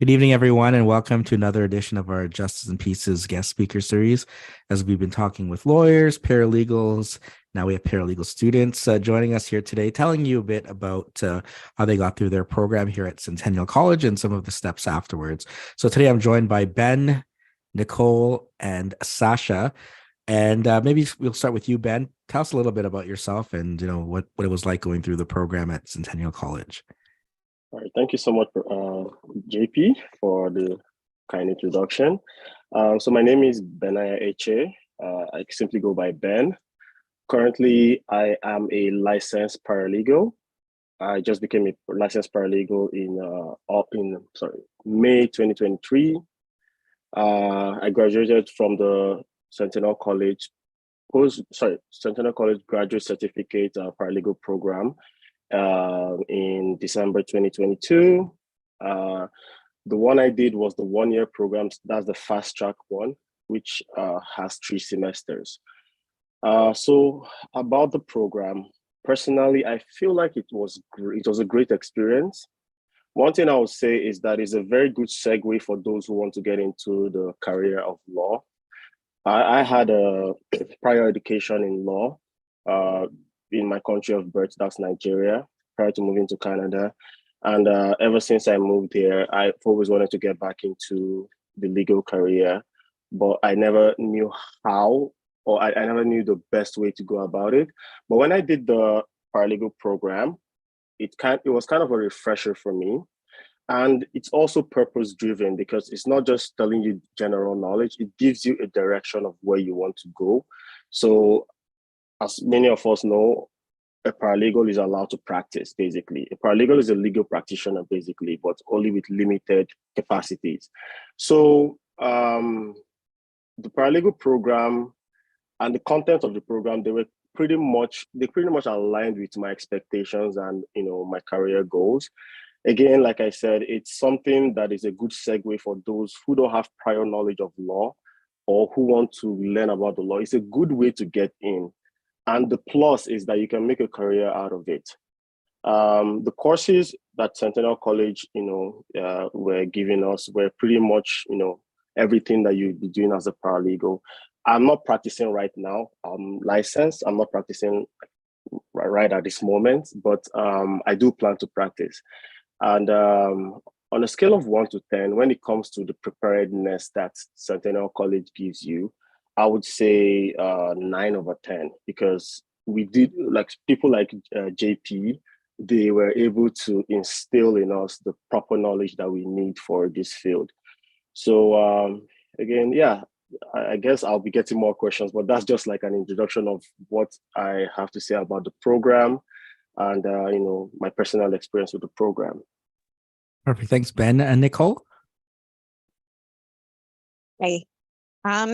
Good evening, everyone, and welcome to another edition of our Justice and Pieces guest speaker series. As we've been talking with lawyers, paralegals, now we have paralegal students joining us here today, telling you a bit about how they got through their program here at Centennial College and some of the steps afterwards. So today I'm joined by Ben, Nicole, and Sasha. And maybe we'll start with you, Ben. Tell us a little bit about yourself and what it was like going through the program at Centennial College. All right, thank you so much, JP, for the kind introduction. So my name is Benaya Eche. I simply go by Ben. Currently, I am a licensed paralegal. I just became a licensed paralegal in May 2023. I graduated from the Centennial College Centennial College Graduate Certificate Paralegal Program in December 2022. The one I did was the one-year program. That's the fast track one, which has 3 semesters. So about the program, personally, I feel like it was a great experience. One thing I would say is that it's a very good segue for those who want to get into the career of law. I had a prior education in law in my country of birth, that's Nigeria, prior to moving to Canada. And ever since I moved here, I've always wanted to get back into the legal career, but I never knew how, or I never knew the best way to go about it. But when I did the paralegal program, it was kind of a refresher for me. And it's also purpose driven because it's not just telling you general knowledge, it gives you a direction of where you want to go. So as many of us know, a paralegal is allowed to practice, basically. A paralegal is a legal practitioner, basically, but only with limited capacities. So the paralegal program and the content of the program, they pretty much aligned with my expectations and my career goals. Again, like I said, it's something that is a good segue for those who don't have prior knowledge of law or who want to learn about the law. It's a good way to get in. And the plus is that you can make a career out of it. The courses that Centennial College, were giving us were pretty much, everything that you'd be doing as a paralegal. I'm not practicing right now. I'm licensed. I'm not practicing right at this moment, but I do plan to practice. And on a scale of 1 to 10, when it comes to the preparedness that Centennial College gives you, I would say 9 over 10, because we did, like people like JP, they were able to instill in us the proper knowledge that we need for this field. So again, yeah, I guess I'll be getting more questions, but that's just like an introduction of what I have to say about the program and my personal experience with the program. Perfect. Thanks, Ben. And Nicole? Hey,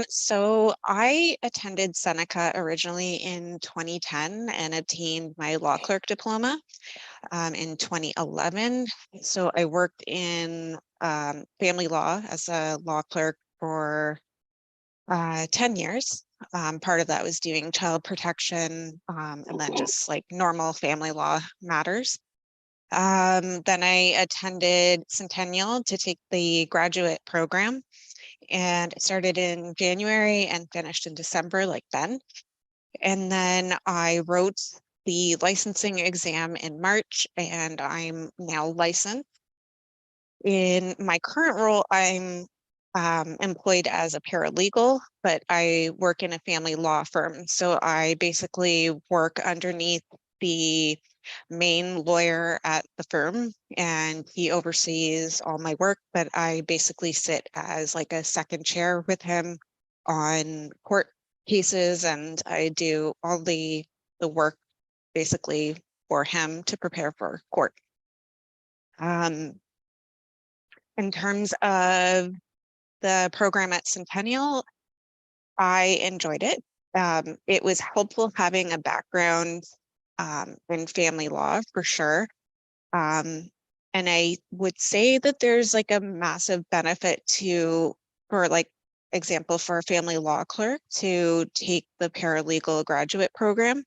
so I attended Seneca originally in 2010 and obtained my law clerk diploma in 2011. So I worked in family law as a law clerk for 10 years. Part of that was doing child protection and then just like normal family law matters. Then I attended Centennial to take the graduate program, and it started in January and finished in December, like Ben. And then I wrote the licensing exam in March, and I'm now licensed. In my current role, I'm employed as a paralegal, but I work in a family law firm. So I basically work underneath the main lawyer at the firm, and he oversees all my work, but I basically sit as like a second chair with him on court cases, and I do all the work basically for him to prepare for court. In terms of the program at Centennial, I enjoyed it. It was helpful having a background in family law for sure. And I would say that there's like a massive benefit for like example, for a family law clerk to take the paralegal graduate program,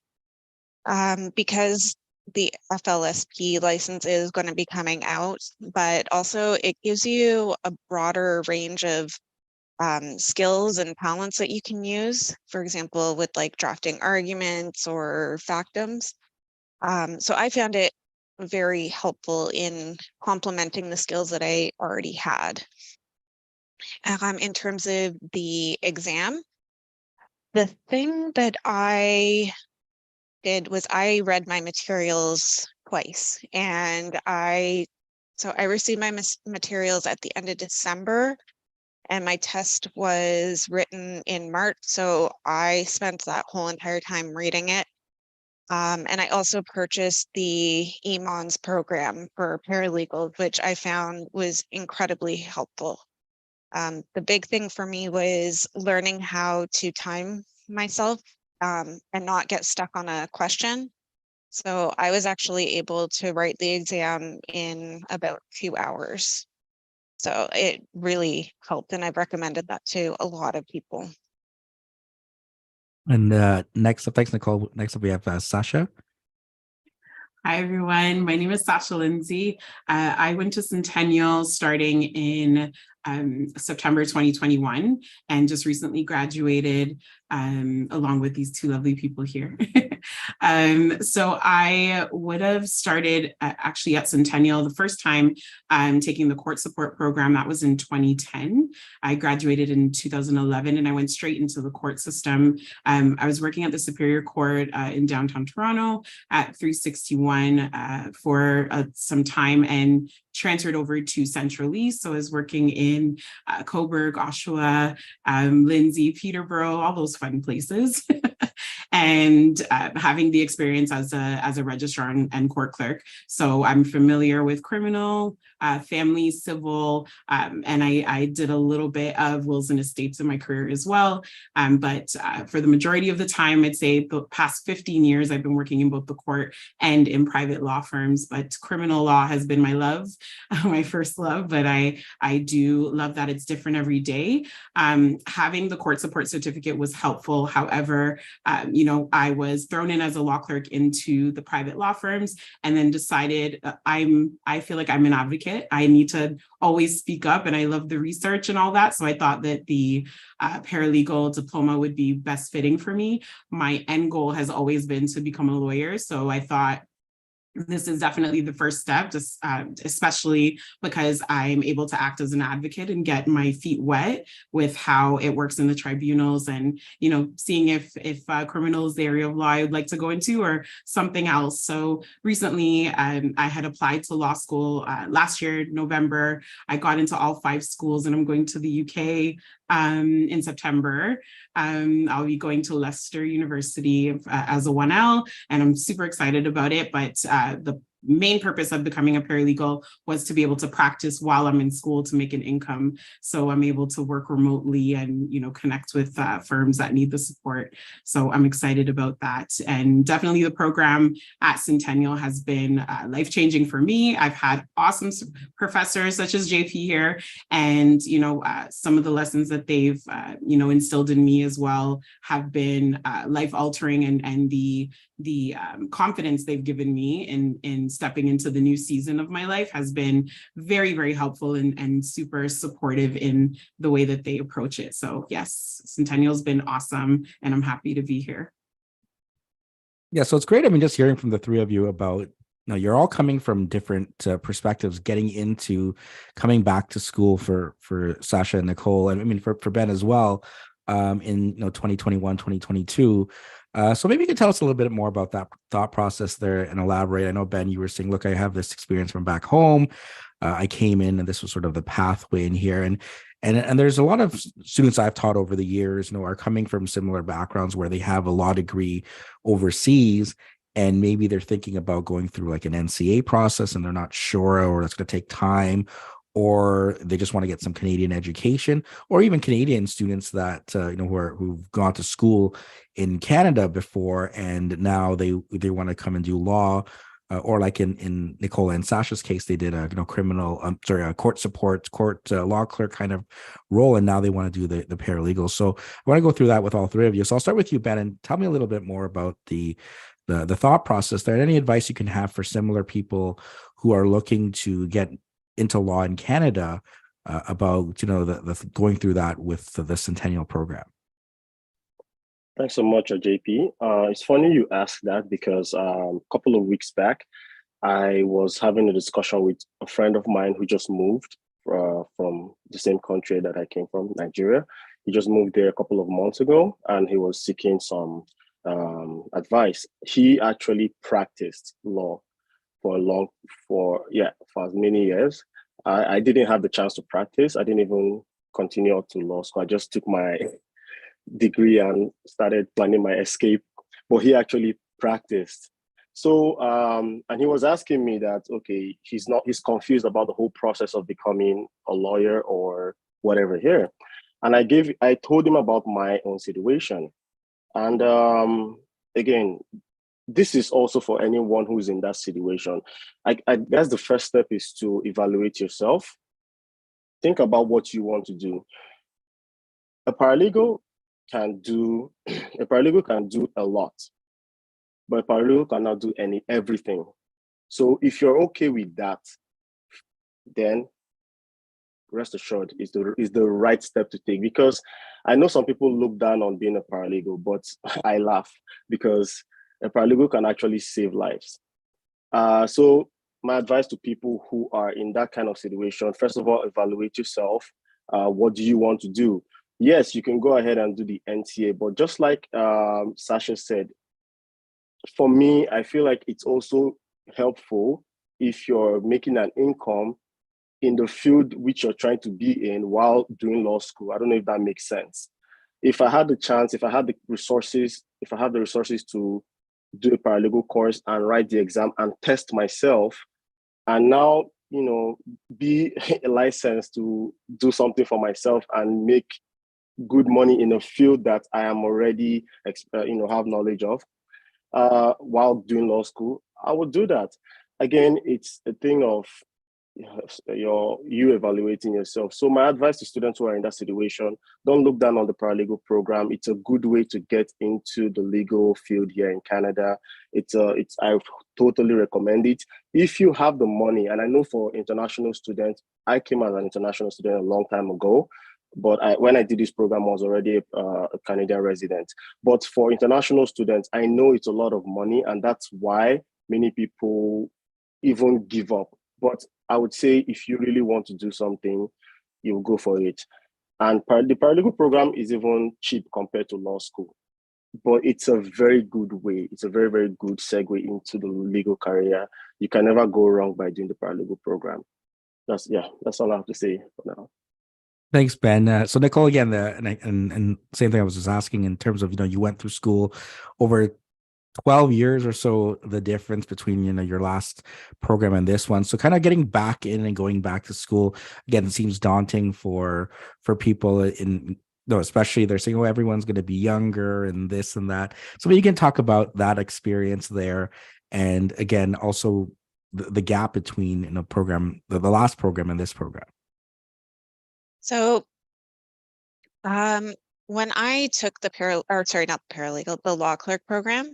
because the FLSP license is going to be coming out, but also it gives you a broader range of skills and talents that you can use, for example, with like drafting arguments or factums. So I found it very helpful in complementing the skills that I already had. In terms of the exam, the thing that I did was I read my materials twice, and I received my materials at the end of December, and my test was written in March. So I spent that whole entire time reading it. And I also purchased the EMONS program for paralegals, which I found was incredibly helpful. The big thing for me was learning how to time myself and not get stuck on a question. So I was actually able to write the exam in about 2 hours. So it really helped, and I've recommended that to a lot of people. And next up, thanks, Nicole. Next up, we have Sasha. Hi, everyone. My name is Sasha Lindsay. I went to Centennial starting in September 2021 and just recently graduated along with these two lovely people here. So I would have started actually at Centennial the first time taking the court support program. That was in 2010. I graduated in 2011 and I went straight into the court system. I was working at the Superior Court in downtown Toronto at 361 for some time and transferred over to Central East. So I was working in Cobourg, Oshawa, Lindsay, Peterborough, all those fun places. And having the experience as a registrar and court clerk. So I'm familiar with criminal, family, civil, and I did a little bit of wills and estates in my career as well. But for the majority of the time, I'd say the past 15 years, I've been working in both the court and in private law firms, but criminal law has been my love, my first love, but I do love that it's different every day. Having the court support certificate was helpful. However, I was thrown in as a law clerk into the private law firms and then decided I feel like I'm an advocate. I need to always speak up, and I love the research and all that. So I thought that the paralegal diploma would be best fitting for me. My end goal has always been to become a lawyer. So I thought this is definitely the first step, just, especially because I'm able to act as an advocate and get my feet wet with how it works in the tribunals and, seeing if criminal is the area of law I would like to go into or something else. So recently I had applied to law school last year, November. I got into all 5 schools and I'm going to the UK in September. I'll be going to Leicester University as a 1L, and I'm super excited about it. But the main purpose of becoming a paralegal was to be able to practice while I'm in school to make an income. So I'm able to work remotely and, connect with firms that need the support. So I'm excited about that. And definitely the program at Centennial has been life-changing for me. I've had awesome professors such as JP here, and, some of the lessons that they've, instilled in me as well have been life-altering, and the confidence they've given me in stepping into the new season of my life has been very, very helpful and super supportive in the way that they approach it. So yes, Centennial's been awesome and I'm happy to be here. Yeah, so it's great. I mean, just hearing from the three of you about, you're all coming from different perspectives, getting into coming back to school for Sasha and Nicole, and I mean for Ben as well, in 2021, 2022. So maybe you could tell us a little bit more about that thought process there and elaborate. I know, Ben, you were saying, look, I have this experience from back home. I came in and this was sort of the pathway in here. And there's a lot of students I've taught over the years, are coming from similar backgrounds where they have a law degree overseas, and maybe they're thinking about going through like an NCA process and they're not sure, or that's going to take time, or they just want to get some Canadian education, or even Canadian students that who've gone to school in Canada before and now they want to come and do law, or like in Nicole and Sasha's case, they did a court support, law clerk kind of role, and now they want to do the paralegal. So I want to go through that with all three of you. So I'll start with you, Ben, and tell me a little bit more about the the thought process there. Any advice you can have for similar people who are looking to get into law in Canada about the going through that with the Centennial program? Thanks so much, JP. It's funny you asked that because a couple of weeks back, I was having a discussion with a friend of mine who just moved from the same country that I came from, Nigeria. He just moved there a couple of months ago, and he was seeking some advice. He actually practiced law for as many years. I didn't have the chance to practice. I didn't even continue up to law school. I just took my degree and started planning my escape, but he actually practiced. So and he was asking me that, okay, he's confused about the whole process of becoming a lawyer or whatever here. And I told him about my own situation. And again, this is also for anyone who's in that situation. I guess the first step is to evaluate yourself. Think about what you want to do. A paralegal can do a lot, but a paralegal cannot do everything. So if you're okay with that, then rest assured is the right step to take. Because I know some people look down on being a paralegal, but I laugh because a paralegal can actually save lives. So my advice to people who are in that kind of situation, first of all, evaluate yourself. What do you want to do? Yes, you can go ahead and do the NTA, but just like Sasha said, for me, I feel like it's also helpful if you're making an income in the field which you're trying to be in while doing law school. I don't know if that makes sense. If I had the chance, if I have the resources to do a paralegal course and write the exam and test myself, and now, be licensed to do something for myself and make good money in a field that I am already, have knowledge of, while doing law school, I would do that. Again, it's a thing of you evaluating yourself. So my advice to students who are in that situation: don't look down on the paralegal program. It's a good way to get into the legal field here in Canada. I totally recommend it if you have the money. And I know for international students, I came as an international student a long time ago, but when I did this program, I was already a Canadian resident. But for international students, I know it's a lot of money, and that's why many people even give up. But I would say if you really want to do something, you'll go for it. And the paralegal program is even cheap compared to law school. But it's a very good way. It's a very, very good segue into the legal career. You can never go wrong by doing the paralegal program. That's all I have to say for now. Thanks, Ben. So Nicole, again, and same thing I was just asking in terms of, you went through school over 12 years or so, the difference between, your last program and this one. So kind of getting back in and going back to school, again, it seems daunting for people especially they're saying, oh, everyone's going to be younger and this and that. So maybe you can talk about that experience there. And again, also the gap between, program, the last program and this program. So when I took the law clerk program,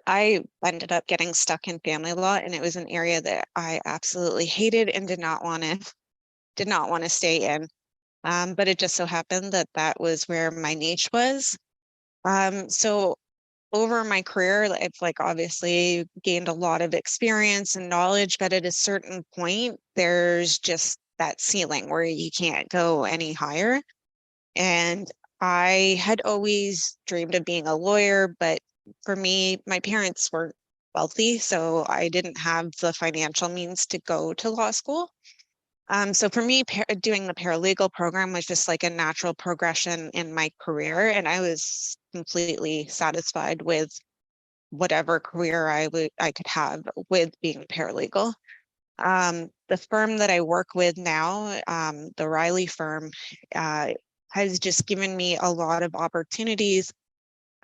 I ended up getting stuck in family law, and it was an area that I absolutely hated and did not want to stay in. But it just so happened that was where my niche was. So over my career, I've obviously gained a lot of experience and knowledge, but at a certain point, there's just that ceiling where you can't go any higher. And I had always dreamed of being a lawyer, but for me, my parents weren't wealthy, so I didn't have the financial means to go to law school. So for me, doing the paralegal program was just like a natural progression in my career, and I was completely satisfied with whatever career I could have with being a paralegal. The firm that I work with now, the Riley firm, has just given me a lot of opportunities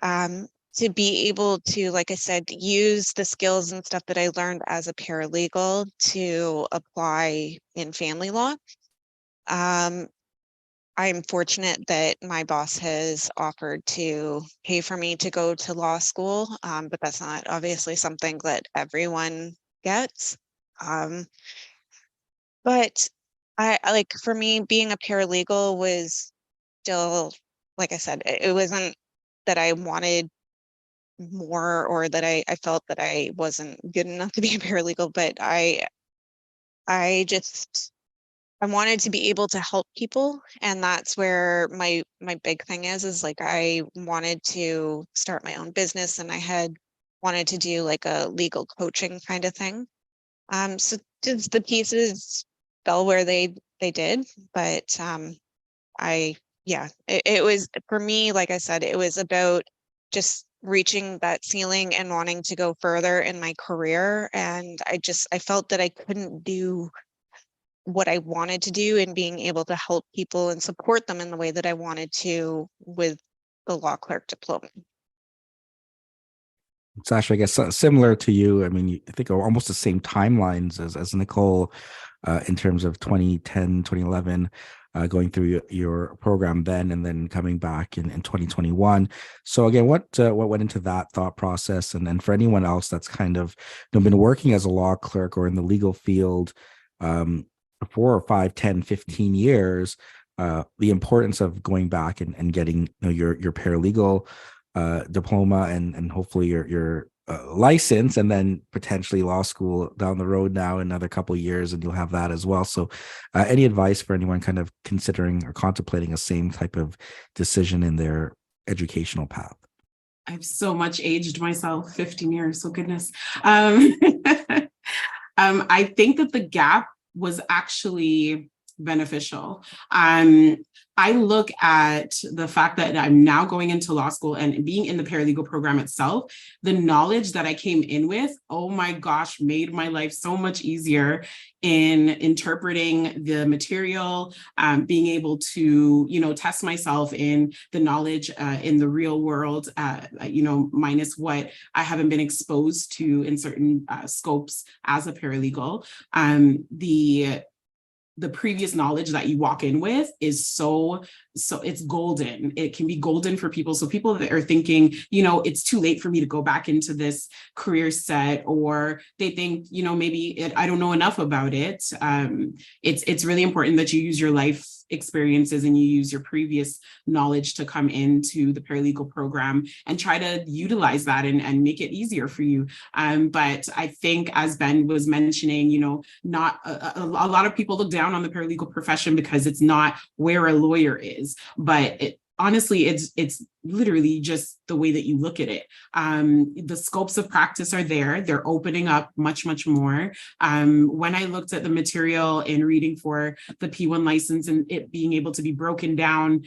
to be able to, like I said, use the skills and stuff that I learned as a paralegal to apply in family law. I'm fortunate that my boss has offered to pay for me to go to law school, but that's not obviously something that everyone gets. But I like, for me, being a paralegal was still, like I said, it wasn't that I wanted more or that I felt that I wasn't good enough to be a paralegal, but I just I wanted to be able to help people, and that's where my big thing is like I wanted to start my own business, and I had wanted to do like a legal coaching kind of thing. So just the pieces fell where they did, but I yeah, it was for me, like I said, it was about just reaching that ceiling and wanting to go further in my career, and I felt that I couldn't do what I wanted to do and being able to help people and support them in the way that I wanted to with the law clerk diploma. It's actually, I guess, similar to you. I mean, I think almost the same timelines as Nicole in terms of 2010, 2011, going through your program then and then coming back in 2021. So again, what went into that thought process? And then for anyone else that's kind of been working as a law clerk or in the legal field for 4 or 5, 10, 15 years, the importance of going back and getting your paralegal diploma and hopefully your license, and then potentially law school down the road now in another couple of years, and you'll have that as well. So any advice for anyone kind of considering or contemplating a same type of decision in their educational path? I've so much aged myself, 15 years, so goodness. I think that the gap was actually beneficial. I look at the fact that I'm now going into law school and being in the paralegal program itself, the knowledge that I came in with, oh my gosh, made my life so much easier in interpreting the material, being able to, test myself in the knowledge in the real world, minus what I haven't been exposed to in certain scopes as a paralegal. The previous knowledge that you walk in with is so it's golden. It can be golden for people. So people that are thinking, it's too late for me to go back into this career set, or they think, maybe I don't know enough about it. It's really important that you use your life experiences and you use your previous knowledge to come into the paralegal program and try to utilize that and make it easier for you. But I think, as Ben was mentioning, not a lot of people look down on the paralegal profession because it's not where a lawyer is, but honestly, it's literally just the way that you look at it. The scopes of practice are there. They're opening up much, much more. When I looked at the material in reading for the P1 license and it being able to be broken down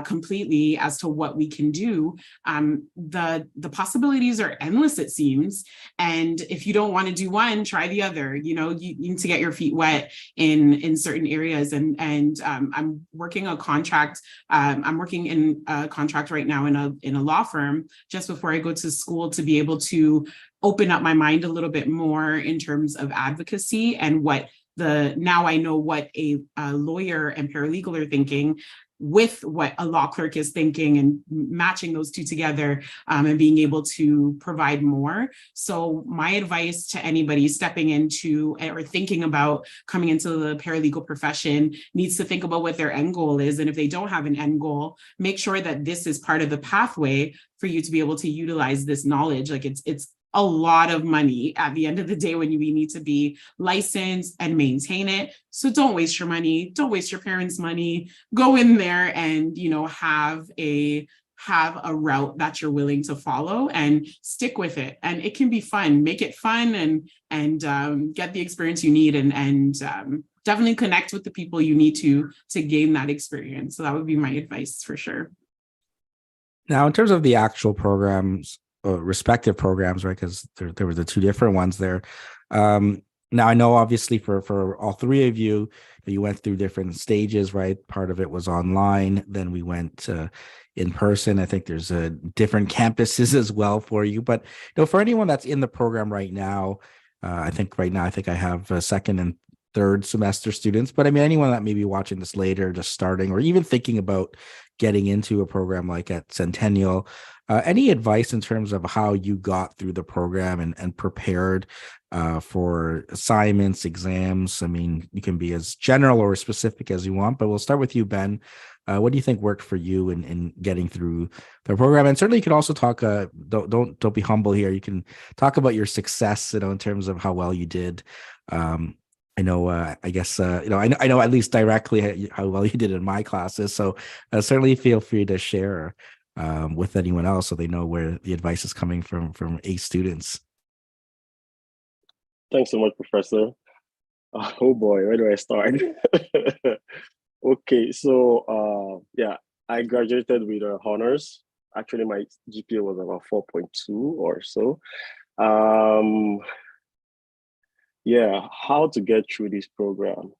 completely as to what we can do, the possibilities are endless, it seems. And if you don't want to do one, try the other. You need to get your feet wet in certain areas. And I'm working a contract. I'm working in a contract right now in a law firm just before I go to school to be able to open up my mind a little bit more in terms of advocacy and now I know what a lawyer and paralegal are thinking with what a law clerk is thinking, and matching those two together and being able to provide more. So my advice to anybody stepping into or thinking about coming into the paralegal profession needs to think about what their end goal is. And if they don't have an end goal, make sure that this is part of the pathway for you to be able to utilize this knowledge. Like it's a lot of money at the end of the day when you need to be licensed and maintain it. So don't waste your money. Don't waste your parents' money. Go in there and, have a route that you're willing to follow and stick with it. And it can be fun. Make it fun and get the experience you need and definitely connect with the people you need to gain that experience. So that would be my advice for sure. Now, in terms of the actual programs, respective programs, right? Because there were the two different ones there. Now, I know obviously for all three of you, you went through different stages, right? Part of it was online. Then we went in person. I think there's different campuses as well for you. But for anyone that's in the program right now, I think I have second and third semester students, but I mean, anyone that may be watching this later, just starting, or even thinking about getting into a program like at Centennial, any advice in terms of how you got through the program and prepared for assignments, exams? I mean, you can be as general or specific as you want, but we'll start with you, Ben. What do you think worked for you in getting through the program? And certainly, you can also talk. Don't be humble here. You can talk about your success, in terms of how well you did. I know. I guess I know at least directly how well you did in my classes. So certainly feel free to share with anyone else so they know where the advice is coming from ACE students. Thanks so much, Professor. Oh boy, where do I start? Okay, so yeah, I graduated with honors. Actually, my GPA was about 4.2 or so. Yeah, how to get through this program?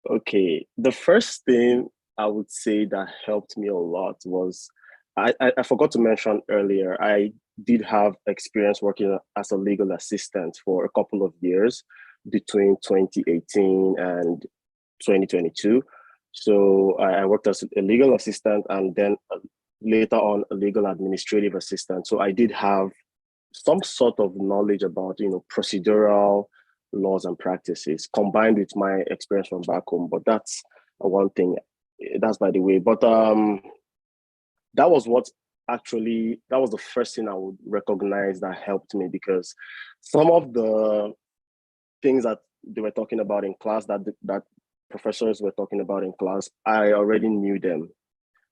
Okay, the first thing I would say that helped me a lot was I forgot to mention earlier, I did have experience working as a legal assistant for a couple of years between 2018 and 2022. So I worked as a legal assistant and then later on a legal administrative assistant. So I did have some sort of knowledge about, procedural laws and practices combined with my experience from back home. But that's one thing. That's by the way. But that was the first thing I would recognize that helped me, because some of the things that they were talking about in class, that professors were talking about in class, I already knew them.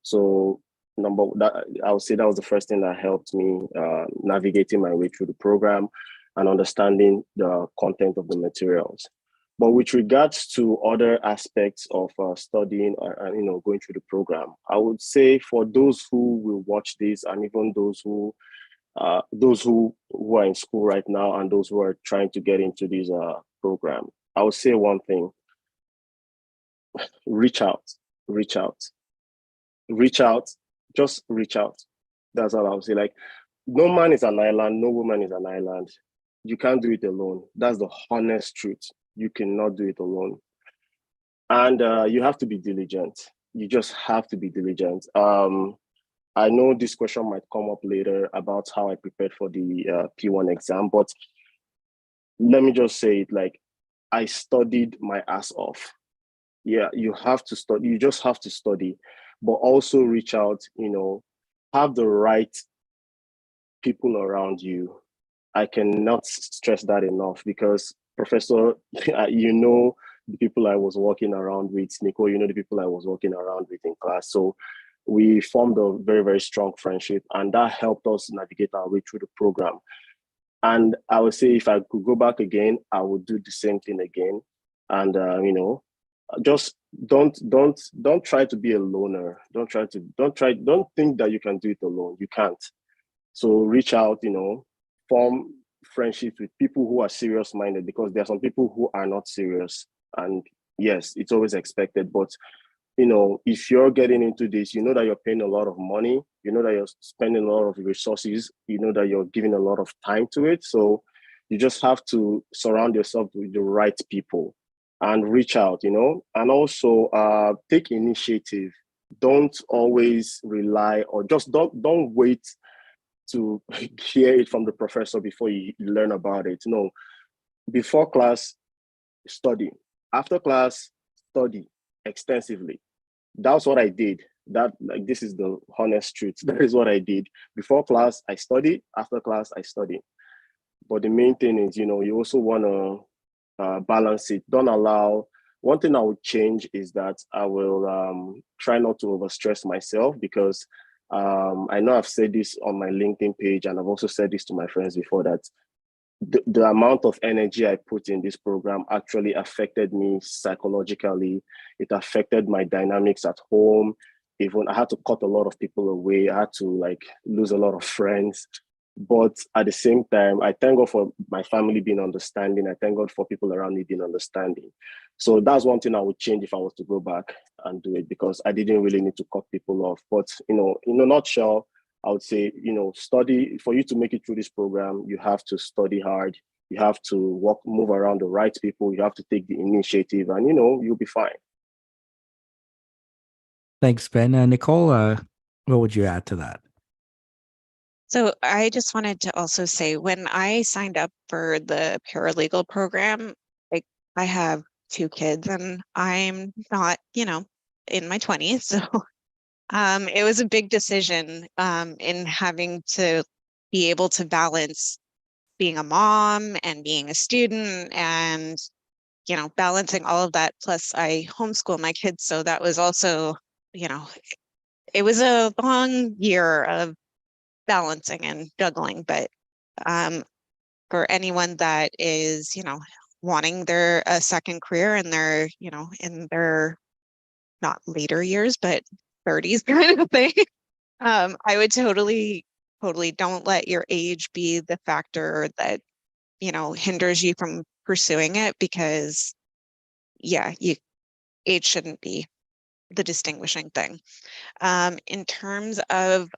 So I would say that was the first thing that helped me navigating my way through the program and understanding the content of the materials. But with regards to other aspects of studying and going through the program, I would say for those who will watch this, and even those who are in school right now and those who are trying to get into this program, I would say one thing: reach out, reach out, reach out, just reach out. That's all I would say. Like, no man is an island, no woman is an island. You can't do it alone. That's the honest truth. You cannot do it alone. And you have to be diligent. You just have to be diligent. I know this question might come up later about how I prepared for the P1 exam, but let me just say it, like, I studied my ass off. Yeah, you have to study. You just have to study, but also reach out, have the right people around you. I cannot stress that enough, because Professor, the people I was walking around with, Nico, the people I was walking around with in class. So we formed a very, very strong friendship, and that helped us navigate our way through the program. And I would say if I could go back again, I would do the same thing again. And, just don't try to be a loner. Don't think that you can do it alone. You can't. So reach out, form friendships with people who are serious minded, because there are some people who are not serious. And yes, it's always expected. But, if you're getting into this, you know that you're paying a lot of money, you know that you're spending a lot of resources, you know that you're giving a lot of time to it. So you just have to surround yourself with the right people and reach out, and also take initiative. Don't always rely, or just don't wait to hear it from the professor before you learn about it. No, before class, study. After class, study extensively. That's what I did. This is the honest truth. That is what I did. Before class, I study. After class, I study. But the main thing is, you also want to balance it. Don't allow. One thing I would change is that I will try not to overstress myself, because I know I've said this on my LinkedIn page, and I've also said this to my friends before, that the amount of energy I put in this program actually affected me psychologically. It affected my dynamics at home. Even I had to cut a lot of people away. I had to lose a lot of friends. But at the same time, I thank God for my family being understanding. I thank God for people around me being understanding. So that's one thing I would change if I was to go back and do it, because I didn't really need to cut people off. But, in a nutshell, I would say, study. For you to make it through this program, you have to study hard. You have to move around the right people. You have to take the initiative, and you'll be fine. Thanks, Ben. Nicole, what would you add to that? So I just wanted to also say, when I signed up for the paralegal program, like, I have 2 kids and I'm not, in my 20s. So it was a big decision in having to be able to balance being a mom and being a student and, balancing all of that. Plus I homeschool my kids. So that was also, it was a long year of balancing and juggling. But for anyone that is, wanting a second career and they're, in their not later years, but 30s kind of thing, I would totally don't let your age be the factor that, hinders you from pursuing it, because age shouldn't be the distinguishing thing. In terms of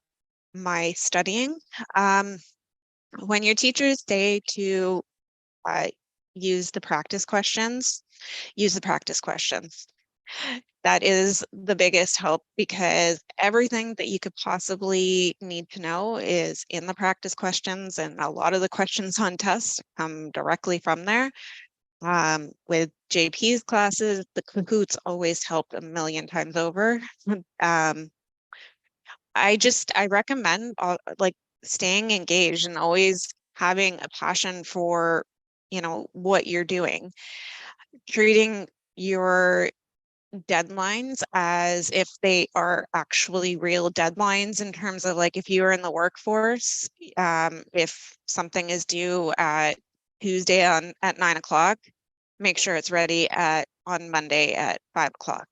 my studying, when your teachers say to use the practice questions, use the practice questions. That is the biggest help, because everything that you could possibly need to know is in the practice questions, and a lot of the questions on tests come directly from there. With JP's classes, the Kahoots always help a million times over. I recommend like staying engaged and always having a passion for, what you're doing, treating your deadlines as if they are actually real deadlines, in terms of, like, if you are in the workforce, if something is due at Tuesday at 9 o'clock, make sure it's ready on Monday at 5 o'clock.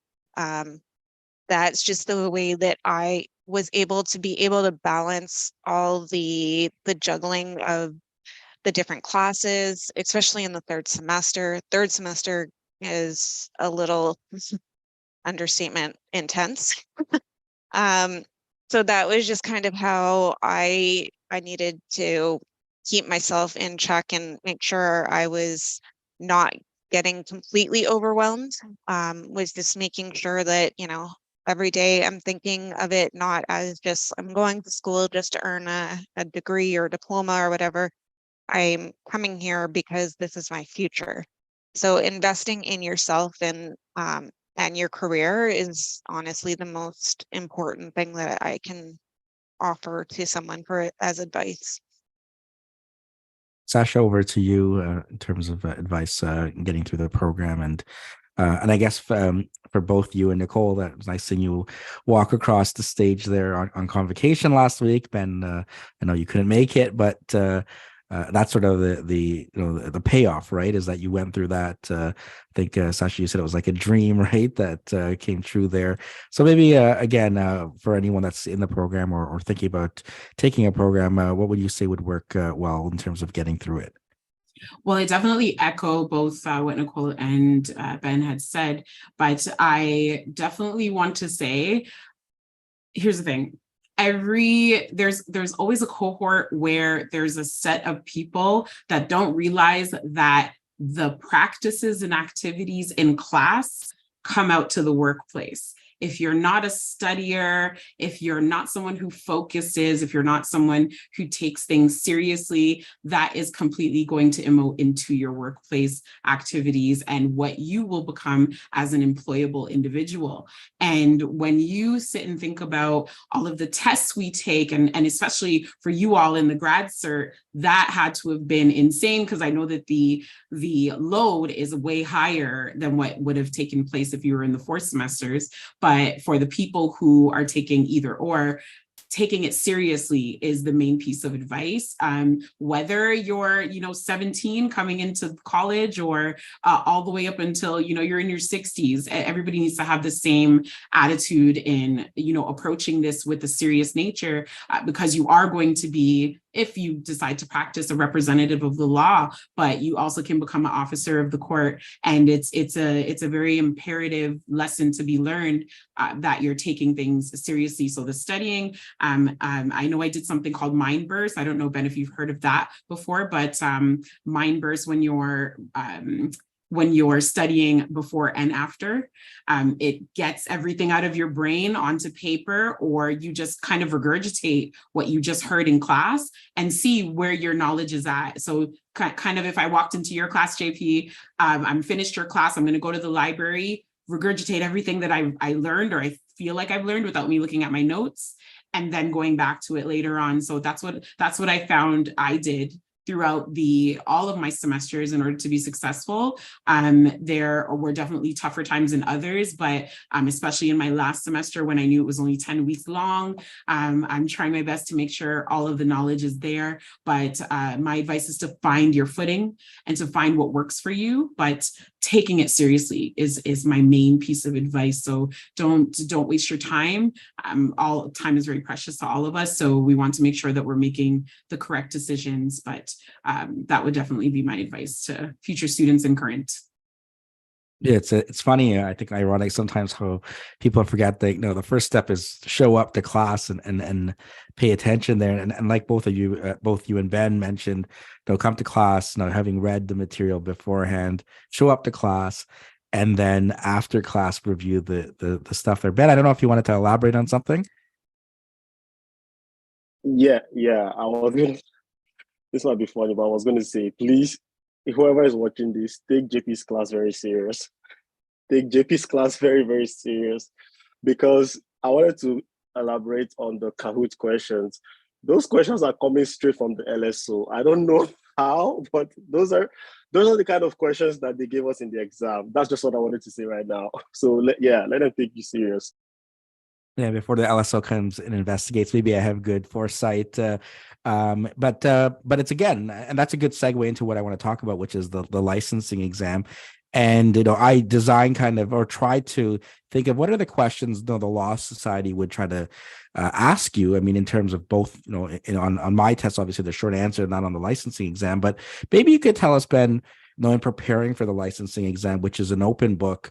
That's just the way that I was able to balance all the juggling of the different classes, especially in the third semester. Third semester is a little understatement intense. So that was just kind of how I needed to keep myself in check and make sure I was not getting completely overwhelmed. Was just making sure that, every day I'm thinking of it not as just I'm going to school just to earn a degree or diploma or whatever. I'm coming here because this is my future. So investing in yourself and your career is honestly the most important thing that I can offer to someone as advice. Sasha, over to you in terms of advice getting through the program, and I guess for both you and Nicole, that was nice seeing you walk across the stage there on convocation last week. Ben, I know you couldn't make it, but that's sort of the payoff, right? Is that you went through that. I think Sasha, you said it was like a dream, right? That came true there. So maybe again, for anyone that's in the program or thinking about taking a program, what would you say would work well in terms of getting through it? Well, I definitely echo both what Nicole and Ben had said, but I definitely want to say, here's the thing. There's always a cohort where there's a set of people that don't realize that the practices and activities in class come out to the workplace. If you're not a studier, if you're not someone who focuses, if you're not someone who takes things seriously, that is completely going to emote into your workplace activities and what you will become as an employable individual. And when you sit and think about all of the tests we take, and especially for you all in the grad cert, that had to have been insane, because I know that the load is way higher than what would have taken place if you were in the 4 semesters. But for the people who are taking either or, taking it seriously is the main piece of advice. Whether you're, 17 coming into college or all the way up until, you're in your 60s, everybody needs to have the same attitude in, approaching this with a serious nature, because you are going to be if you decide to practice, a representative of the law, but you also can become an officer of the court. And it's a very imperative lesson to be learned, that you're taking things seriously. So the studying, I know I did something called Mind Burst. I don't know, Ben, if you've heard of that before, but Mind Burst, when you're studying before and after, it gets everything out of your brain onto paper, or you just kind of regurgitate what you just heard in class and see where your knowledge is at. So kind of, if I walked into your class, JP, I'm finished your class, I'm going to go to the library, regurgitate everything that I learned, or I feel like I've learned without me looking at my notes, and then going back to it later on. So that's what I found I did throughout all of my semesters in order to be successful. There were definitely tougher times than others, but especially in my last semester when I knew it was only 10 weeks long, I'm trying my best to make sure all of the knowledge is there. But my advice is to find your footing and to find what works for you, but taking it seriously is my main piece of advice. So don't waste your time. All time is very precious to all of us. So we want to make sure that we're making the correct decisions, but that would definitely be my advice to future students and current. Yeah, it's funny. I think ironic sometimes how people forget that, the first step is to show up to class and pay attention there. And like both you and Ben mentioned, come to class, having read the material beforehand, show up to class, and then after class review the stuff there. Ben, I don't know if you wanted to elaborate on something. Yeah. I was gonna. This might be funny, but I was going to say, please, whoever is watching this, take JP's class very serious. Take JP's class very, very serious, because I wanted to elaborate on the Kahoot questions. Those questions are coming straight from the LSO. I don't know how, but those are the kind of questions that they gave us in the exam. That's just what I wanted to say right now. So let them take you serious. Yeah, before the LSO comes and investigates, maybe I have good foresight. But it's, again, and that's a good segue into what I want to talk about, which is the licensing exam. And I designed kind of, or tried to think of what are the questions the Law Society would try to ask you. I mean, in terms of both, on my test, obviously the short answer, not on the licensing exam. But maybe you could tell us, Ben, in preparing for the licensing exam, which is an open book,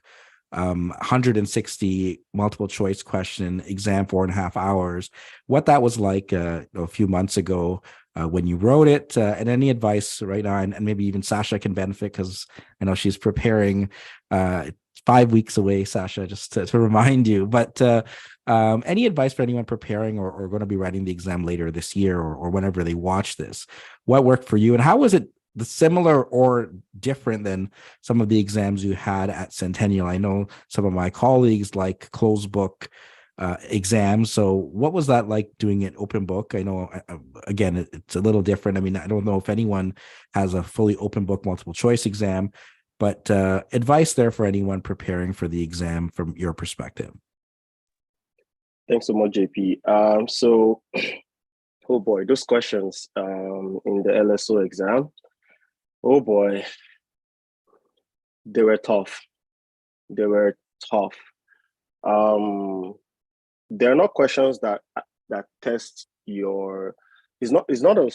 160 multiple choice question exam, 4.5 hours, what that was like a few months ago when you wrote it, and any advice right now, and maybe even Sasha can benefit, because I know she's preparing 5 weeks away, Sasha, just to remind you. But any advice for anyone preparing or going to be writing the exam later this year, or whenever they watch this? What worked for you, and how was it similar or different than some of the exams you had at Centennial? I know some of my colleagues like closed book exams. So what was that like doing it open book? I know, again, it's a little different. I mean, I don't know if anyone has a fully open book multiple choice exam, but advice there for anyone preparing for the exam from your perspective. Thanks so much, JP. So, oh boy, those questions in the LSO exam, oh boy, they were tough. They're not questions that test your. It's not a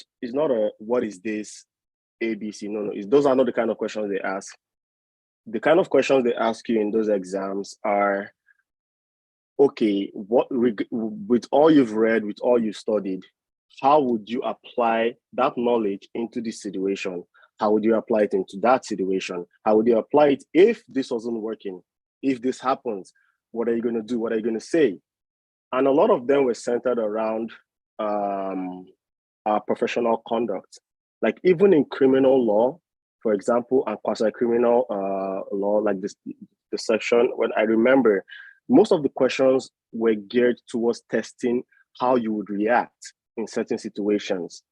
what is this ABC. No. Those are not the kind of questions they ask. The kind of questions they ask you in those exams are, okay, with all you've read, with all you've studied, how would you apply that knowledge into this situation? How would you apply it into that situation? How would you apply it if this wasn't working? If this happens, what are you going to do? What are you going to say? And a lot of them were centered around our professional conduct. Like even in criminal law, for example, and quasi-criminal law, like the section, when I remember, most of the questions were geared towards testing how you would react in certain situations.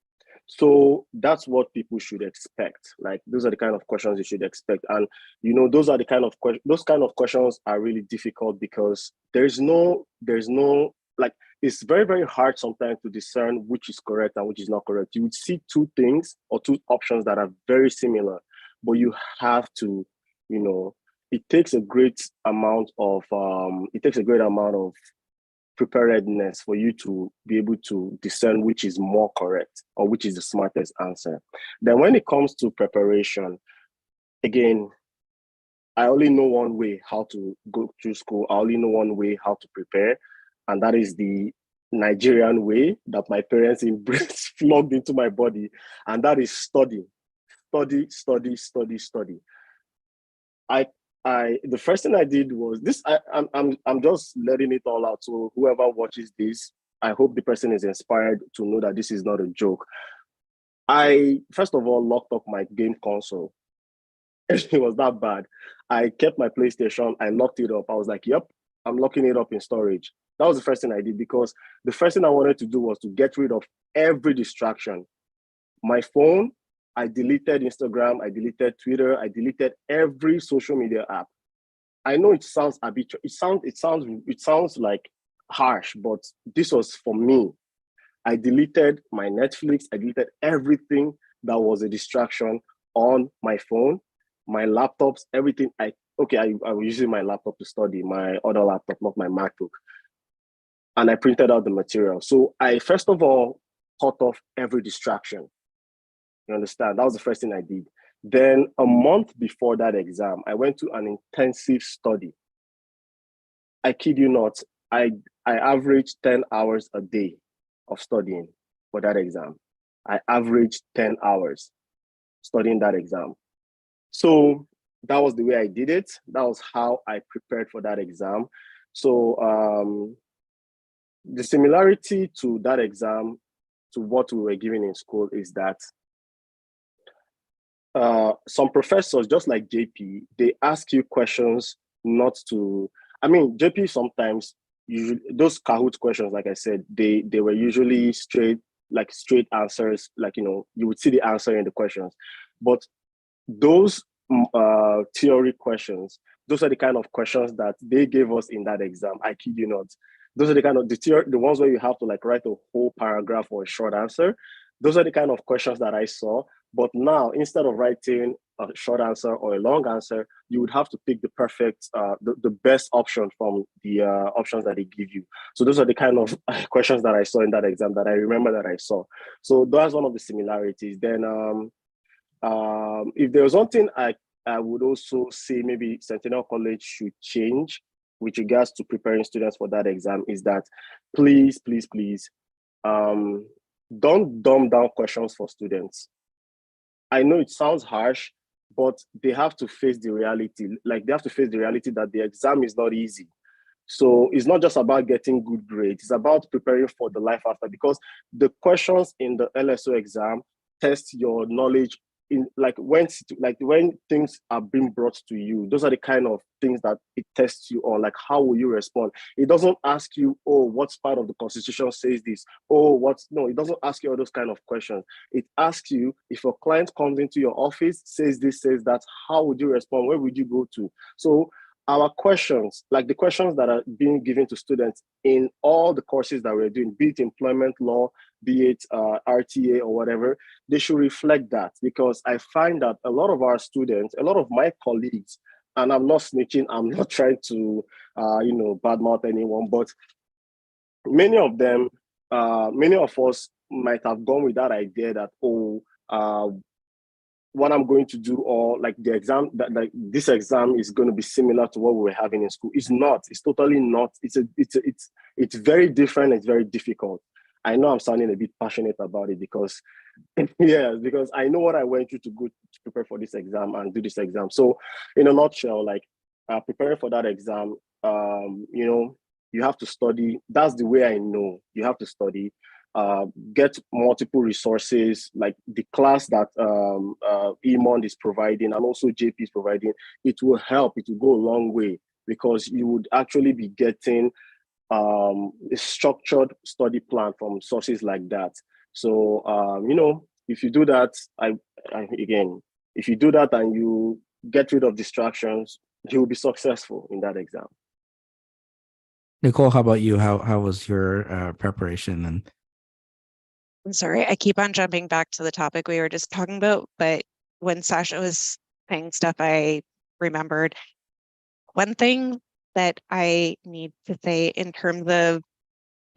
So that's what people should expect. Like those are the kind of questions you should expect. And those are the kind of questions are really difficult, because there's no like, it's very, very hard sometimes to discern which is correct and which is not correct. You would see two things or two options that are very similar, but you have to, it takes a great amount of preparedness for you to be able to discern which is more correct or which is the smartest answer. Then when it comes to preparation, again, I only know one way how to go through school. I only know one way how to prepare, and that is the Nigerian way that my parents embraced, flogged into my body, and that is study, study, study, study, study. The first thing I did was this. I'm just letting it all out. So whoever watches this, I hope the person is inspired to know that this is not a joke. I first of all locked up my game console. It was that bad. I kept my PlayStation. I locked it up. I was like, "Yep, I'm locking it up in storage." That was the first thing I did because the first thing I wanted to do was to get rid of every distraction. My phone, I deleted Instagram, I deleted Twitter, I deleted every social media app. I know it sounds arbitrary. It sounds like harsh, but this was for me. I deleted my Netflix. I deleted everything that was a distraction on my phone, my laptops, everything. I was using my laptop to study, my other laptop, not my MacBook. And I printed out the material. So I first of all cut off every distraction. You understand? That was the first thing I did. Then a month before that exam, I went to an intensive study. I kid you not, I averaged 10 hours a day of studying for that exam. I averaged 10 hours studying that exam. So that was the way I did it. That was how I prepared for that exam. So the similarity to that exam, to what we were given in school, is that some professors, just like JP, they ask you questions not to, I mean, JP sometimes, usually those Kahoot questions, like I said, they were usually straight answers, like, you would see the answer in the questions. But those theory questions, those are the kind of questions that they gave us in that exam. I kid you not. Those are the kind of the ones where you have to like write a whole paragraph or a short answer. Those are the kind of questions that I saw. But now, instead of writing a short answer or a long answer, you would have to pick the perfect, the best option from the options that they give you. So those are the kind of questions that I saw in that exam that I remember that I saw. So that's one of the similarities. Then if there was something I would also say maybe Centennial College should change with regards to preparing students for that exam is that please, please, please, don't dumb down questions for students. I know it sounds harsh, but they have to face the reality. Like they have to face the reality that the exam is not easy. So it's not just about getting good grades. It's about preparing for the life after, because the questions in the LSO exam test your knowledge in when things are being brought to you. Those are the kind of things that it tests you on. Like, how will you respond? It doesn't ask you, oh, what part of the Constitution says this? No, it doesn't ask you all those kind of questions. It asks you, if a client comes into your office, says this, says that, how would you respond? Where would you go to? So our questions, like the questions that are being given to students in all the courses that we're doing, be it employment law, be it RTA or whatever, they should reflect that, because I find that a lot of our students, a lot of my colleagues, and I'm not snitching, I'm not trying to, badmouth anyone, but many of them, many of us might have gone with that idea that, what I'm going to do, or like the exam, that like this exam is going to be similar to what we were having in school. It's not. It's totally not. It's very different. It's very difficult. I know I'm sounding a bit passionate about it because, because I know what I went through to go to prepare for this exam and do this exam. So, in a nutshell, like preparing for that exam, you have to study. That's the way I know. You have to study. Get multiple resources, like the class that Emond is providing and also JP is providing. It will help. It will go a long way, because you would actually be getting a structured study plan from sources like that. So, if you do that, if you do that and you get rid of distractions, you will be successful in that exam. Nicole, how about you? How was your preparation? And I'm sorry, I keep on jumping back to the topic we were just talking about, but when Sasha was saying stuff, I remembered one thing that I need to say in terms of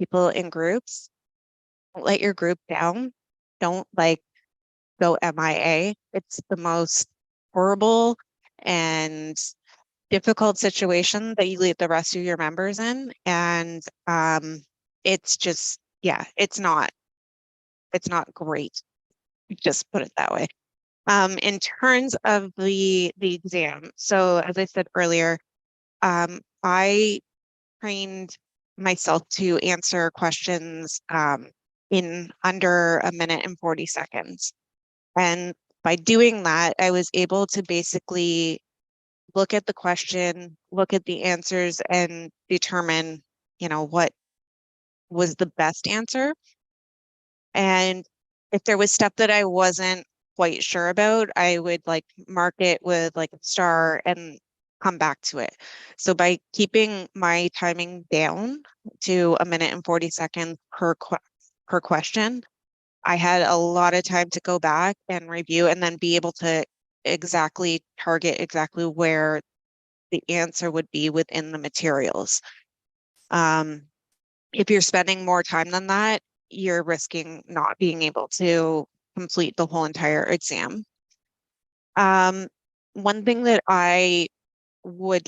people in groups, don't let your group down. Don't like go MIA. It's the most horrible and difficult situation that you leave the rest of your members in. And it's just, yeah, it's not great. Just put it that way. In terms of the exam, so as I said earlier, I trained myself to answer questions in under a minute and 40 seconds. And by doing that, I was able to basically look at the question, look at the answers, and determine, what was the best answer. And if there was stuff that I wasn't quite sure about, I would like mark it with like a star and come back to it. So by keeping my timing down to a minute and 40 seconds per question, I had a lot of time to go back and review and then be able to exactly target exactly where the answer would be within the materials. If you're spending more time than that, you're risking not being able to complete the whole entire exam. One thing that I would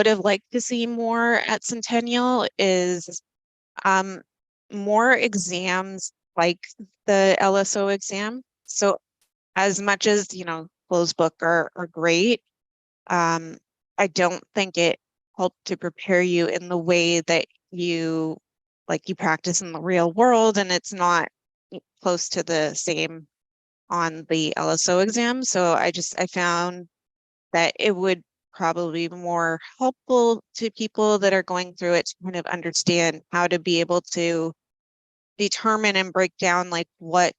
have liked to see more at Centennial is more exams like the LSO exam. So as much as, closed book are great, I don't think it helped to prepare you in the way that you practice in the real world, and it's not close to the same on the LSO exam. So I found that it would probably be more helpful to people that are going through it to kind of understand how to be able to determine and break down like what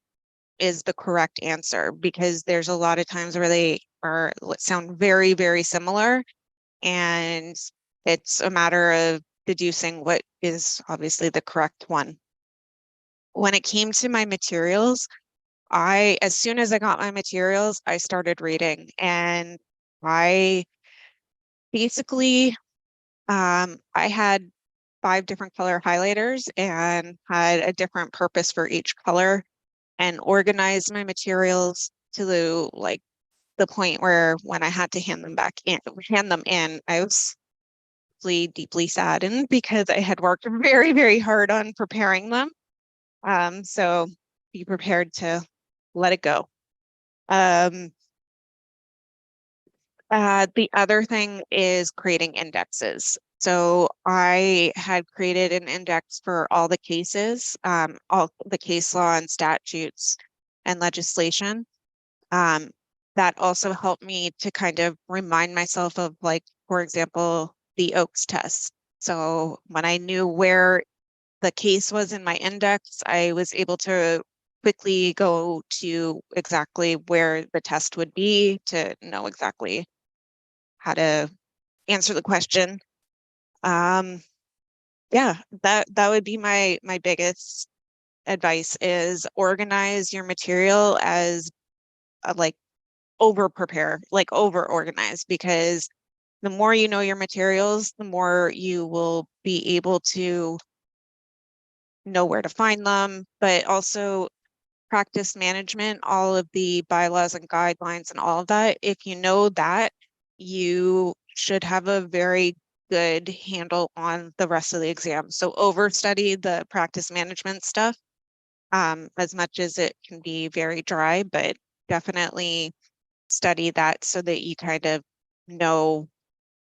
is the correct answer, because there's a lot of times where they sound very, very similar, and it's a matter of deducing what is obviously the correct one. When it came to my materials, as soon as I got my materials, I started reading, and I basically, I had 5 different color highlighters and had a different purpose for each color, and organized my materials to the point where when I had to hand them in, I was deeply saddened because I had worked very, very hard on preparing them. So be prepared to let it go. The other thing is creating indexes. So I had created an index for all the cases, all the case law and statutes and legislation. That also helped me to kind of remind myself of, like, for example, the Oakes test. So when I knew where the case was in my index, I was able to quickly go to exactly where the test would be to know exactly how to answer the question. Yeah, that would be my biggest advice, is organize your material as over prepare, like over organize, because the more you know your materials, the more you will be able to know where to find them, but also practice management, all of the bylaws and guidelines and all of that. If you know that, you should have a very good handle on the rest of the exam. So overstudy the practice management stuff, as much as it can be very dry, but definitely study that so that you kind of know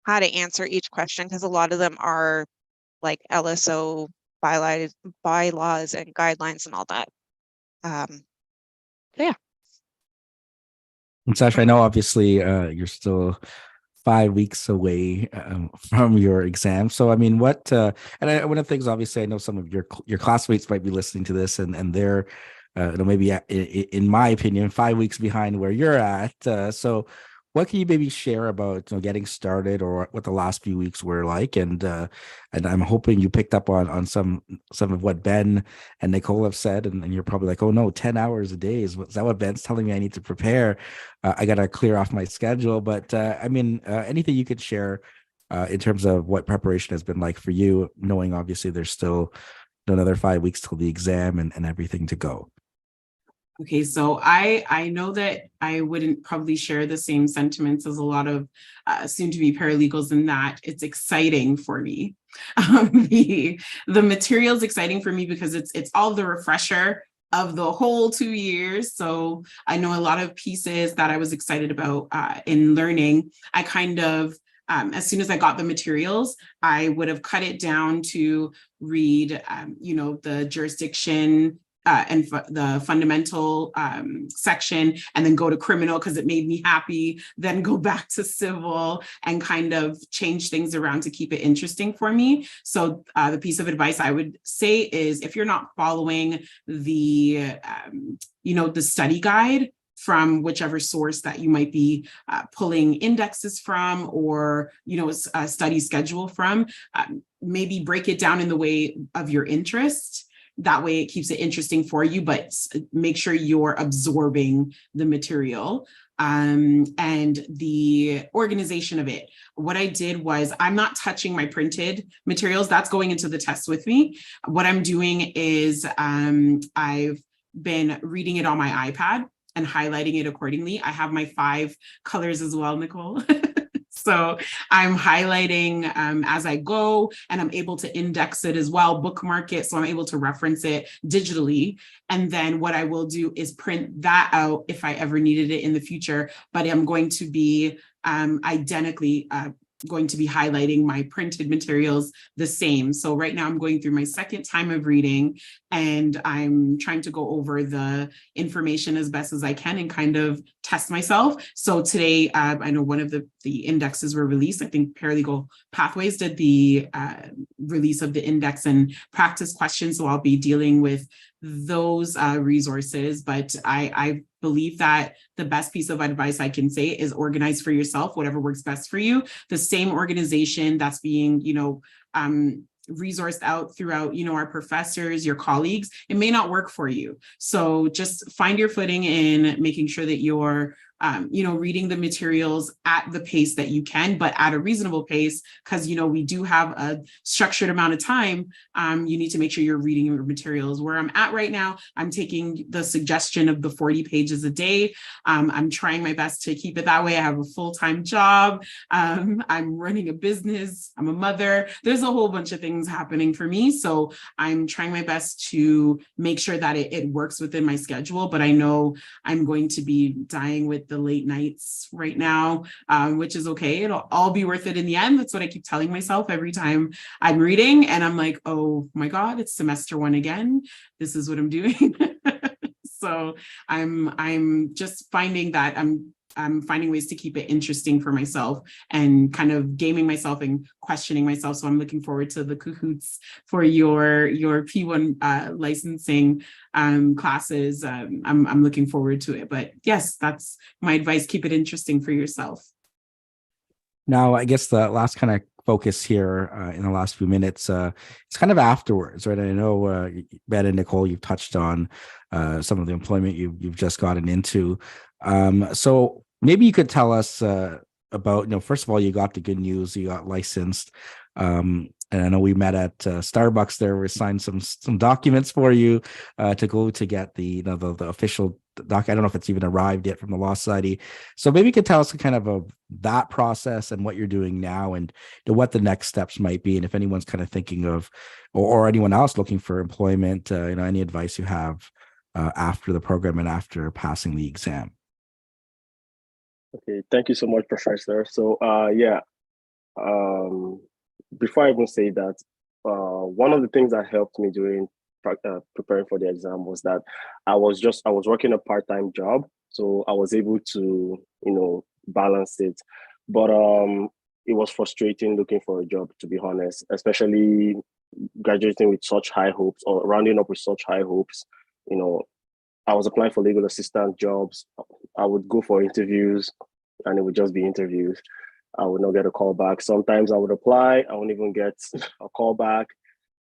how to answer each question, because a lot of them are like LSO bylaws and guidelines and all that. Yeah. And Sasha, I know obviously you're still 5 weeks away from your exam. So I mean, one of the things, obviously, I know some of your classmates might be listening to this, and they're maybe in my opinion 5 weeks behind where you're at. So what can you maybe share about getting started, or what the last few weeks were like? And I'm hoping you picked up on some of what Ben and Nicole have said, and you're probably like, oh no, 10 hours a day is that what Ben's telling me I need to prepare? I got to clear off my schedule. But I mean, anything you could share in terms of what preparation has been like for you, knowing obviously there's still another 5 weeks till the exam and everything to go? Okay, so I know that I wouldn't probably share the same sentiments as a lot of soon-to-be paralegals in that it's exciting for me. The material is exciting for me because it's all the refresher of the whole 2 years. So I know a lot of pieces that I was excited about in learning. I kind of as soon as I got the materials, I would have cut it down to read, the jurisdiction and the fundamental section, and then go to criminal because it made me happy, then go back to civil and kind of change things around to keep it interesting for me. So the piece of advice I would say is if you're not following the, the study guide from whichever source that you might be pulling indexes from or, a study schedule from, maybe break it down in the way of your interest. That way it keeps it interesting for you, but make sure you're absorbing the material and the organization of it. What I did was I'm not touching my printed materials. That's going into the test with me. What I'm doing is I've been reading it on my iPad and highlighting it accordingly. I have my 5 colors as well, Nicole. So I'm highlighting as I go, and I'm able to index it as well, bookmark it, so I'm able to reference it digitally. And then what I will do is print that out if I ever needed it in the future, but I'm going to be identically going to be highlighting my printed materials the same. So right now I'm going through my 2nd time of reading, and I'm trying to go over the information as best as I can and kind of test myself. So today, I know one of the indexes were released. I think Paralegal Pathways did the release of the index and practice questions. So I'll be dealing with those resources, but I believe that the best piece of advice I can say is organize for yourself, whatever works best for you. The same organization that's being, resourced out throughout, our professors, your colleagues, it may not work for you. So just find your footing in making sure that you're reading the materials at the pace that you can, but at a reasonable pace, because, we do have a structured amount of time. You need to make sure you're reading your materials. Where I'm at right now, I'm taking the suggestion of the 40 pages a day. I'm trying my best to keep it that way. I have a full-time job. I'm running a business. I'm a mother. There's a whole bunch of things happening for me. So I'm trying my best to make sure that it works within my schedule, but I know I'm going to be dying with the late nights right now, which is okay. It'll all be worth it in the end. That's what I keep telling myself every time I'm reading. And I'm like, oh my God, it's semester 1 again. This is what I'm doing. So I'm just finding that I'm finding ways to keep it interesting for myself and kind of gaming myself and questioning myself. So I'm looking forward to the cahoots for your P1 licensing classes. I'm looking forward to it. But yes, that's my advice. Keep it interesting for yourself. Now, I guess the last kind of focus here in the last few minutes, it's kind of afterwards, right? I know Ben and Nicole, you've touched on some of the employment you've just gotten into. So maybe you could tell us about, first of all, you got the good news, you got licensed. And I know we met at Starbucks there. We signed some documents for you to go to get the official doc. I don't know if it's even arrived yet from the Law Society. So maybe you could tell us kind of that process and what you're doing now and what the next steps might be. And if anyone's kind of thinking of, or anyone else looking for employment, any advice you have after the program and after passing the exam. Okay, thank you so much, Professor. So before I even say that, one of the things that helped me during preparing for the exam was that I was working a part-time job, so I was able to balance it. But it was frustrating looking for a job, to be honest, especially graduating with such high hopes or rounding up with such high hopes. I was applying for legal assistant jobs. I would go for interviews, and it would just be interviews. I would not get a call back. Sometimes I would apply, I wouldn't even get a call back.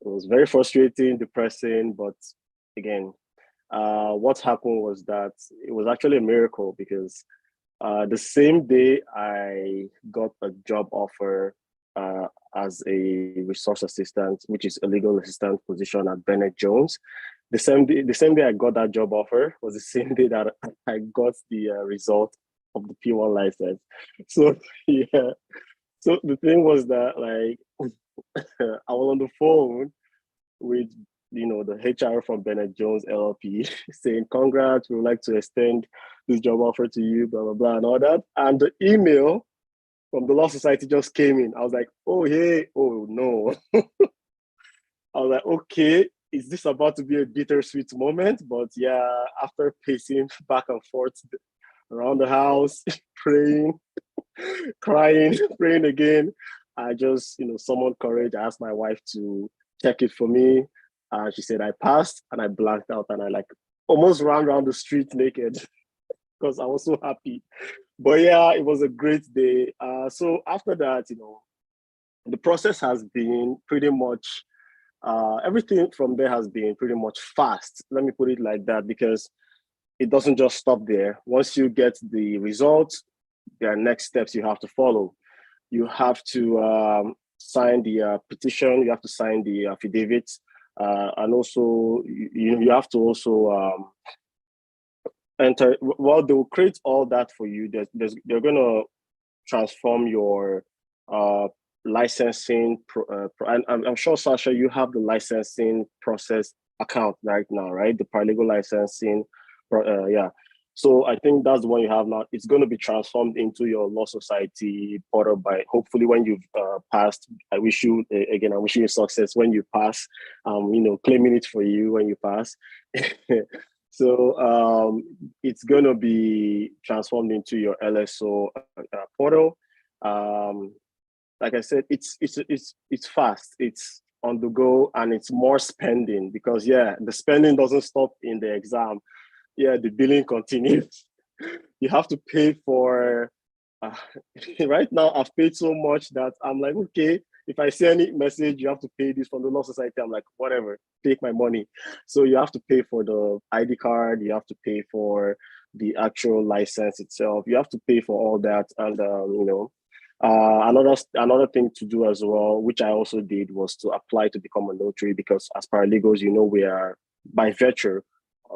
It was very frustrating, depressing, but again, what happened was that it was actually a miracle because the same day I got a job offer as a resource assistant, which is a legal assistant position at Bennett Jones. The same day I got that job offer was the same day that I got the result of the P1 license. So yeah, so the thing was that like I was on the phone with the HR from Bennett Jones LLP saying, "Congrats, we would like to extend this job offer to you, blah blah blah," and all that. And the email from the Law Society just came in. I was like, "Oh hey, oh no." I was like, "Okay, is this about to be a bittersweet moment?" But yeah, after pacing back and forth around the house, praying, crying, praying again, I just, summoned courage. I asked my wife to check it for me. And she said I passed, and I blanked out, and I like almost ran around the street naked because I was so happy. But yeah, it was a great day. So after that, the process has been pretty much, everything from there has been pretty much fast. Let me put it like that, because it doesn't just stop there. Once you get the results, there are next steps you have to follow. You have to sign the petition, you have to sign the affidavit, and also you have to also enter. Well, they will create all that for you. They're going to transform your licensing. And I'm sure, Sasha, you have the licensing process account right now, right? The paralegal licensing, yeah. So I think that's the one you have now. It's going to be transformed into your law society portal by hopefully when you've passed. I wish you success when you pass. Claiming it for you when you pass. So it's going to be transformed into your LSO portal. Like I said, it's fast. It's on the go, and it's more spending because the spending doesn't stop in the exam. The billing continues. You have to pay for. Right now, I've paid so much that I'm like, okay, if I see any message, you have to pay this from the law society. I'm like, whatever, take my money. So you have to pay for the ID card. You have to pay for the actual license itself. You have to pay for all that, and another thing to do as well, which I also did, was to apply to become a notary, because as paralegals, we are by virtue,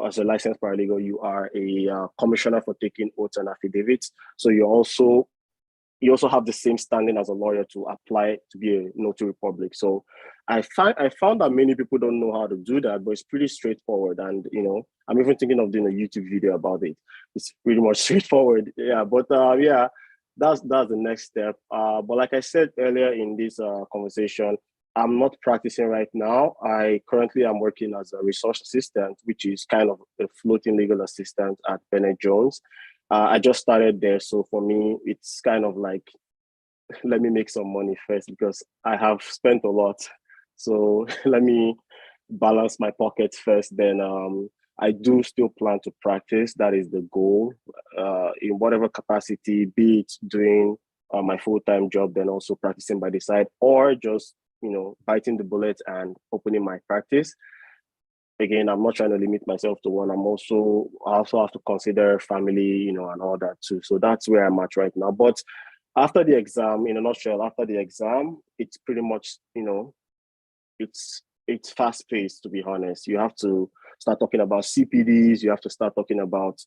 as a licensed paralegal, you are a commissioner for taking oaths and affidavits. So you also have the same standing as a lawyer to apply to be a notary public. So I found that many people don't know how to do that, but it's pretty straightforward. And I'm even thinking of doing a YouTube video about it. It's pretty much straightforward. Yeah, but that's the next step. But like I said earlier in this conversation, I'm not practicing right now. I currently am working as a resource assistant, which is kind of a floating legal assistant at Bennett Jones. I just started there, so for me, it's kind of like, let me make some money first because I have spent a lot. So let me balance my pockets first. Then I do still plan to practice. That is the goal, in whatever capacity, be it doing my full-time job, then also practicing by the side, or just biting the bullet and opening my practice. Again, I'm not trying to limit myself to one. I also have to consider family, and all that too. So that's where I'm at right now. But after the exam, in a nutshell, after the exam, it's pretty much, it's fast paced, to be honest. You have to start talking about CPDs. You have to start talking about,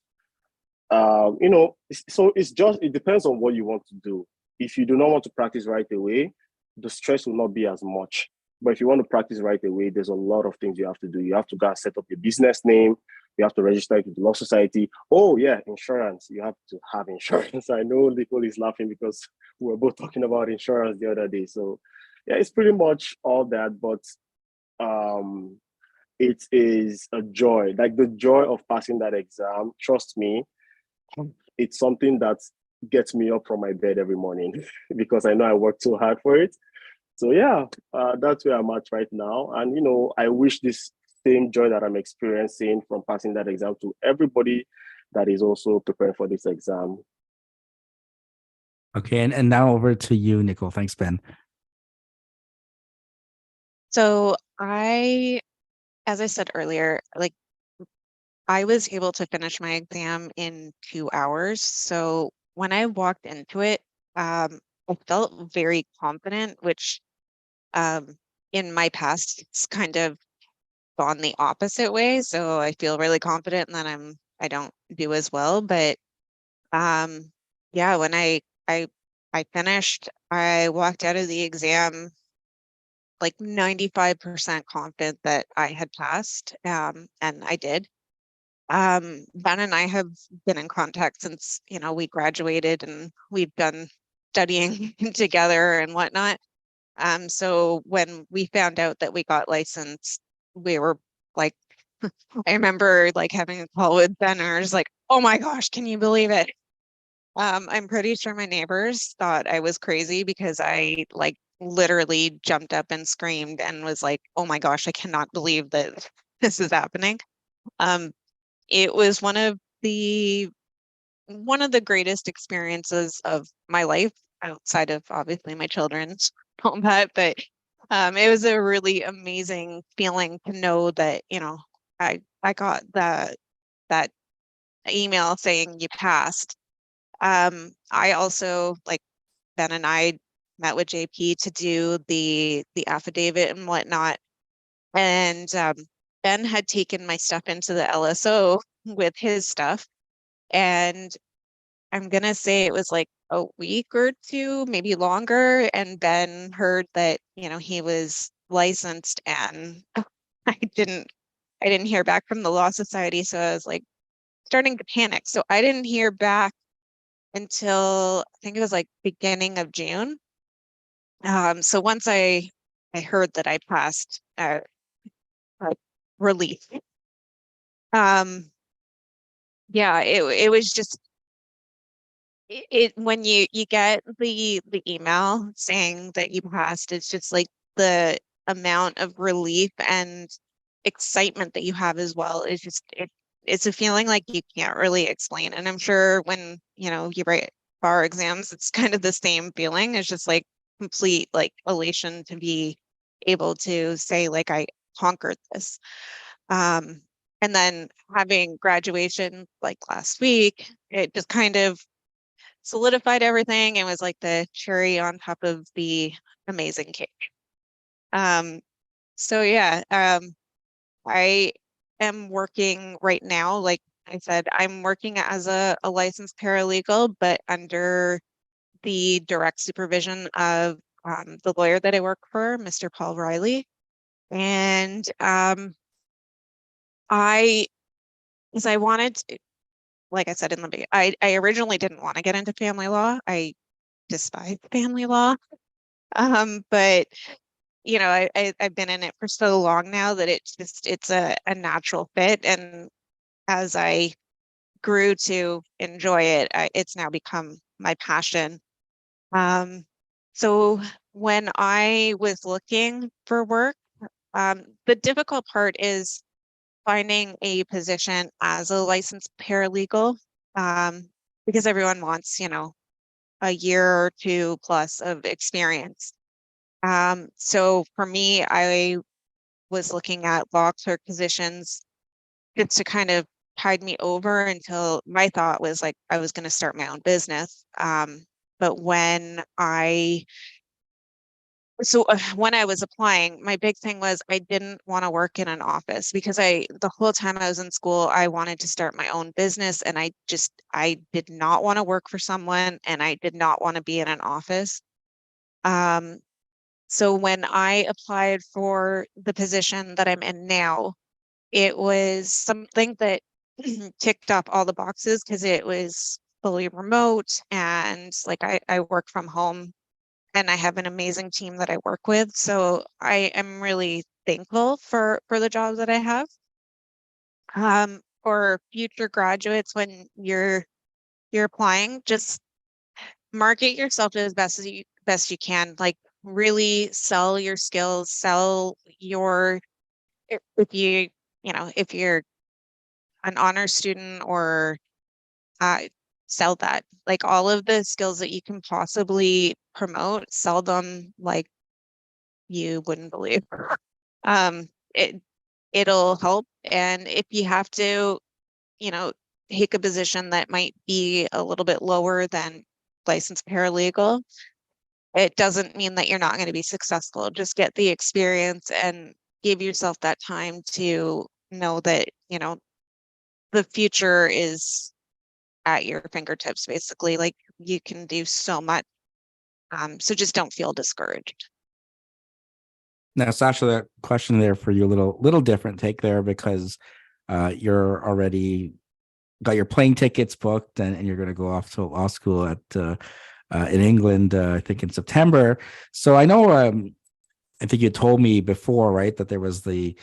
so it depends on what you want to do. If you do not want to practice right away, the stress will not be as much. But if you want to practice right away, there's a lot of things you have to do. You have to go and set up your business name. You have to register it with the law society. Oh yeah, insurance. You have to have insurance. I know Nicole is laughing because we were both talking about insurance the other day. So yeah, it's pretty much all that. But it is a joy. Like the joy of passing that exam. Trust me, it's something that gets me up from my bed every morning because I know I worked so hard for it. So yeah, that's where I'm at right now. And I wish this same joy that I'm experiencing from passing that exam to everybody that is also preparing for this exam. Okay, and now over to you, Nicole. Thanks, Ben. So as I said earlier, I was able to finish my exam in 2 hours. So when I walked into it, I felt very confident, which in my past, it's kind of gone the opposite way. So I feel really confident and then I don't do as well. But yeah, when I finished, I walked out of the exam like 95% confident that I had passed. And I did. Ben and I have been in contact since, we graduated and we've been studying together and whatnot. So when we found out that we got licensed, we were like, I remember like having a call with Ben and I was like, oh my gosh, can you believe it? I'm pretty sure my neighbors thought I was crazy because I like literally jumped up and screamed and was like, oh my gosh, I cannot believe that this is happening. Um, it was one of the greatest experiences of my life outside of obviously my children's all that, but it was a really amazing feeling to know that, I got that email saying you passed. I also like Ben and I met with JP to do the affidavit and whatnot. And Ben had taken my stuff into the LSO with his stuff. And I'm gonna say it was like a week or two, maybe longer. And Ben heard that, he was licensed and I didn't I didn't hear back from the Law Society. So I was like starting to panic. So I didn't hear back until I think it was like beginning of June. So once I heard that I passed like relief. Um, yeah, it was just it when you get the email saying that you passed, it's just like the amount of relief and excitement that you have as well is just it's a feeling like you can't really explain. And I'm sure when you write bar exams, it's kind of the same feeling. It's just like complete like elation to be able to say like I conquered this. Um, and then having graduation like last week, it just kind of solidified everything and was like the cherry on top of the amazing cake. Um, so yeah, I am working right now. Like I said, I'm working as a licensed paralegal, but under the direct supervision of the lawyer that I work for, Mr. Paul Riley. And I, because I wanted to, like I said in the beginning, I originally didn't want to get into family law. I despise family law. But I've been in it for so long now that it's a natural fit. And as I grew to enjoy it, it's now become my passion. Um, so when I was looking for work, the difficult part is finding a position as a licensed paralegal, um, because everyone wants, a year or two plus of experience. So for me, I was looking at law clerk positions just to kind of tide me over until my thought was like I was going to start my own business. But when I was applying, my big thing was I didn't want to work in an office because the whole time I was in school, I wanted to start my own business and I did not want to work for someone and I did not want to be in an office. Um, so when I applied for the position that I'm in now, it was something that ticked off all the boxes because it was fully remote and like I work from home and I have an amazing team that I work with. So I am really thankful for the job that I have. For future graduates, when you're applying, just market yourself as best you can. Like really sell your skills, sell your if if you're an honor student or uh, sell that. Like all of the skills that you can possibly promote, sell them like you wouldn't believe. Um, it it'll help. And if you have to, you know, take a position that might be a little bit lower than licensed paralegal, it doesn't mean that you're not going to be successful. Just get the experience and give yourself that time to know that, you know, the future is at your fingertips, basically. Like, you can do so much. So just don't feel discouraged. Now, Sasha, that question there for you, a little different take there, because you're already got your plane tickets booked, and you're going to go off to law school at in England, I think in September. So I know, I think you told me before, right, that there was the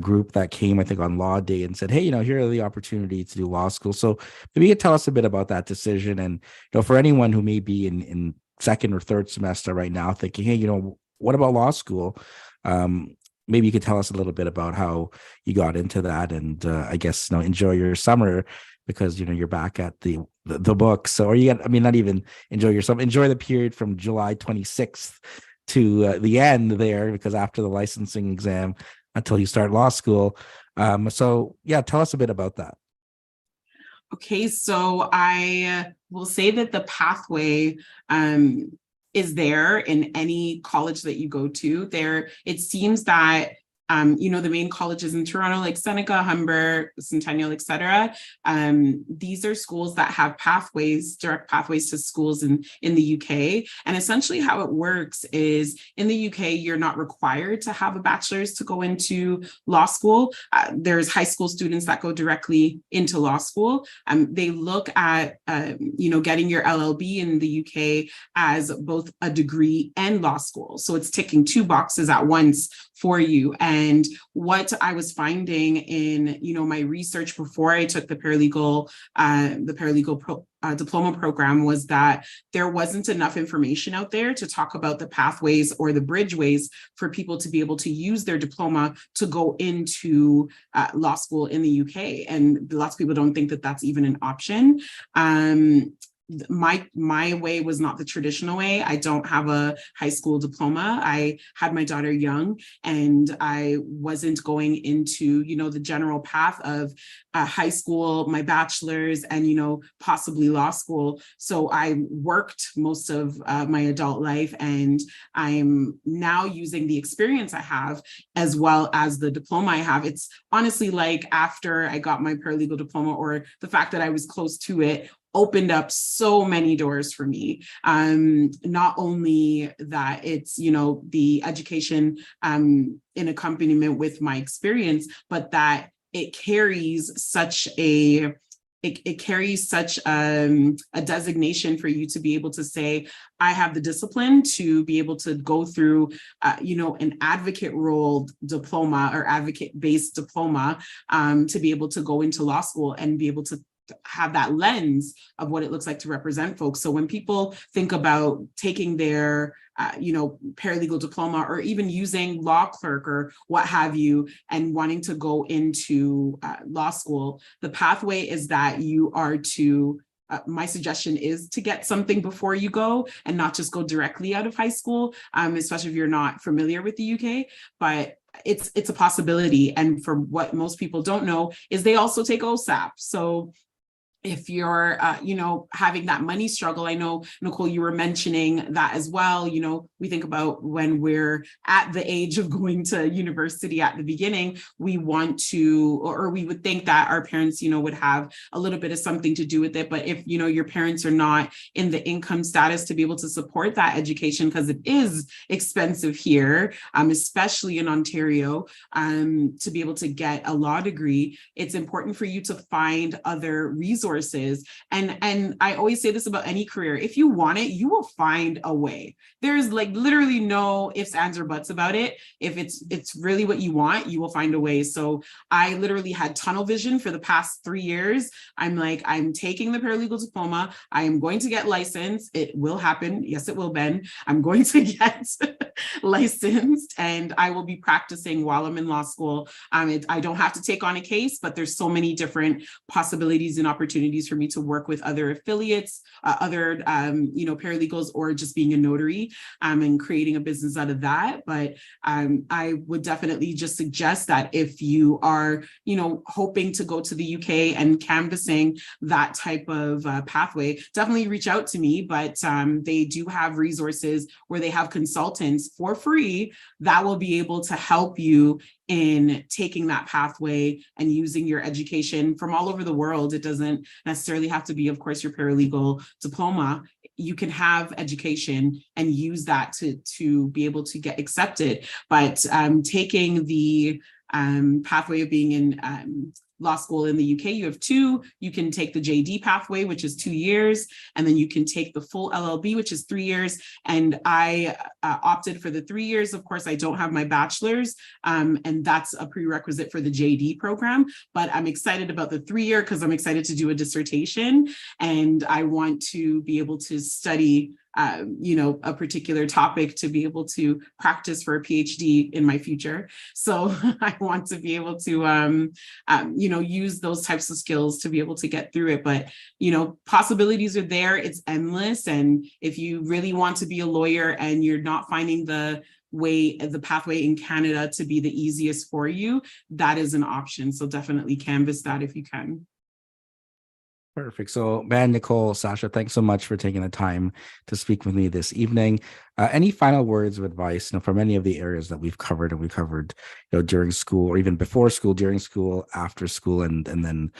group that came, I think, on law day and said, hey, you know, here are the opportunities to do law school. So maybe you could tell us a bit about that decision. And, you know, for anyone who may be in second or third semester right now thinking, hey, you know, what about law school? Maybe you could tell us a little bit about how you got into that, and I guess, you know, enjoy your summer, because, you know, you're back at the book. So, or you get, I mean, not even enjoy your summer, enjoy the period from July 26th to the end there, because after the licensing exam until you start law school. So yeah, tell us a bit about that. Okay, so I will say that the pathway is there in any college that you go to. There, it seems that you know, the main colleges in Toronto, like Seneca, Humber, Centennial, etc. These are schools that have pathways, direct pathways to schools in the UK. And essentially how it works is, in the UK, you're not required to have a bachelor's to go into law school. There's high school students that go directly into law school. They look at, you know, getting your LLB in the UK as both a degree and law school. So it's ticking two boxes at once for you. And what I was finding in, you know, my research before I took the paralegal diploma program was that there wasn't enough information out there to talk about the pathways or the bridgeways for people to be able to use their diploma to go into law school in the UK. And lots of people don't think that that's even an option. My way was not the traditional way. I don't have a high school diploma. I had my daughter young, and I wasn't going into, you know, the general path of high school, my bachelor's, and, you know, possibly law school. So I worked most of my adult life, and I'm now using the experience I have as well as the diploma I have. It's honestly like, after I got my paralegal diploma, or the fact that I was close to it, opened up so many doors for me. Not only that it's, you know, the education in accompaniment with my experience, but that it carries such a designation for you to be able to say, I have the discipline to be able to go through, you know, an advocate role diploma or advocate based diploma to be able to go into law school and be able to have that lens of what it looks like to represent folks. So when people think about taking their, you know, paralegal diploma, or even using law clerk or what have you, and wanting to go into law school, the pathway is that you are to, my suggestion is to get something before you go, and not just go directly out of high school, especially if you're not familiar with the UK. But it's a possibility. And for what most people don't know is they also take OSAP. So if you're, you know, having that money struggle, I know, Nicole, you were mentioning that as well. You know, we think about when we're at the age of going to university at the beginning, we want to, or we would think that our parents, you know, would have a little bit of something to do with it. But if, you know, your parents are not in the income status to be able to support that education, because it is expensive here, especially in Ontario, to be able to get a law degree, it's important for you to find other resources. And I always say this about any career: if you want it, you will find a way. There's like literally no ifs, ands, or buts about it. If it's really what you want, you will find a way. So I literally had tunnel vision for the past 3 years. I'm like, I'm taking the paralegal diploma. I am going to get licensed. It will happen. Yes, it will, Ben. I'm going to get licensed, and I will be practicing while I'm in law school. I don't have to take on a case, but there's so many different possibilities and opportunities opportunities for me to work with other affiliates, other paralegals, or just being a notary and creating a business out of that. But I would definitely just suggest that if you are, hoping to go to the UK and canvassing that type of pathway, definitely reach out to me. But they do have resources where they have consultants for free that will be able to help you in taking that pathway and using your education from all over the world. It doesn't necessarily have to be, of course, your paralegal diploma. You can have education and use that to be able to get accepted. But taking the pathway of being in law school in the UK, you have two. You can take the JD pathway, which is 2 years, and then you can take the full LLB, which is 3 years. And I opted for the 3 years. Of course, I don't have my bachelor's, and that's a prerequisite for the JD program. But I'm excited about the 3-year because I'm excited to do a dissertation, and I want to be able to study a particular topic to be able to practice for a PhD in my future. So I want to be able to, use those types of skills to be able to get through it. But, possibilities are there. It's endless. And if you really want to be a lawyer and you're not finding the pathway in Canada to be the easiest for you, that is an option. So definitely canvass that if you can. Perfect. So, Ben, Nicole, Sasha, thanks so much for taking the time to speak with me this evening. Any final words of advice, from any of the areas that we've covered, during school, or even before school, during school, after school, and then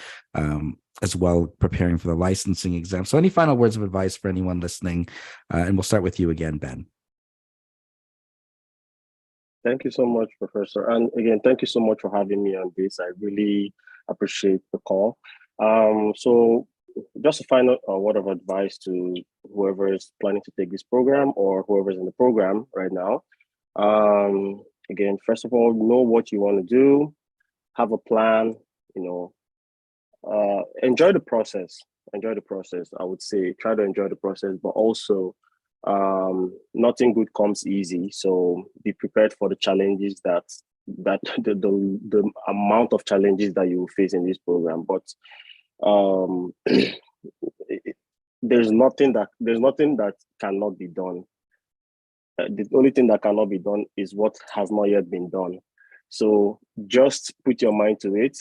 as well preparing for the licensing exam. So, any final words of advice for anyone listening? And we'll start with you again, Ben. Thank you so much, Professor. And again, thank you so much for having me on this. I really appreciate the call. So just a final word of advice to whoever is planning to take this program or whoever is in the program right now. Again, first of all, know what you want to do, have a plan, enjoy the process. Enjoy the process. I would say try to enjoy the process, but also nothing good comes easy. So be prepared for the challenges that the amount of challenges that you will face in this program. But there's nothing that cannot be done. The only thing that cannot be done is what has not yet been done. So just put your mind to it.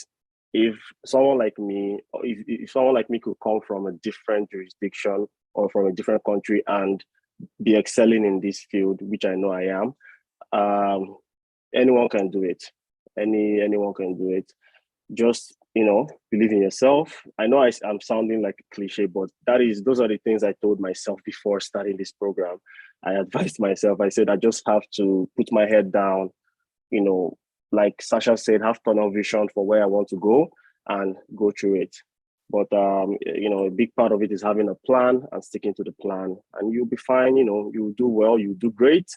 If someone like me, if someone like me could come from a different jurisdiction or from a different country and be excelling in this field, which I know I am, anyone can do it. Anyone can do it. Just believe in yourself. I know I'm sounding like a cliche, but those are the things I told myself before starting this program. I advised myself. I said I just have to put my head down, like Sasha said, have tunnel vision for where I want to go and go through it. But a big part of it is having a plan and sticking to the plan, and you'll be fine. You'll do well. You'll do great.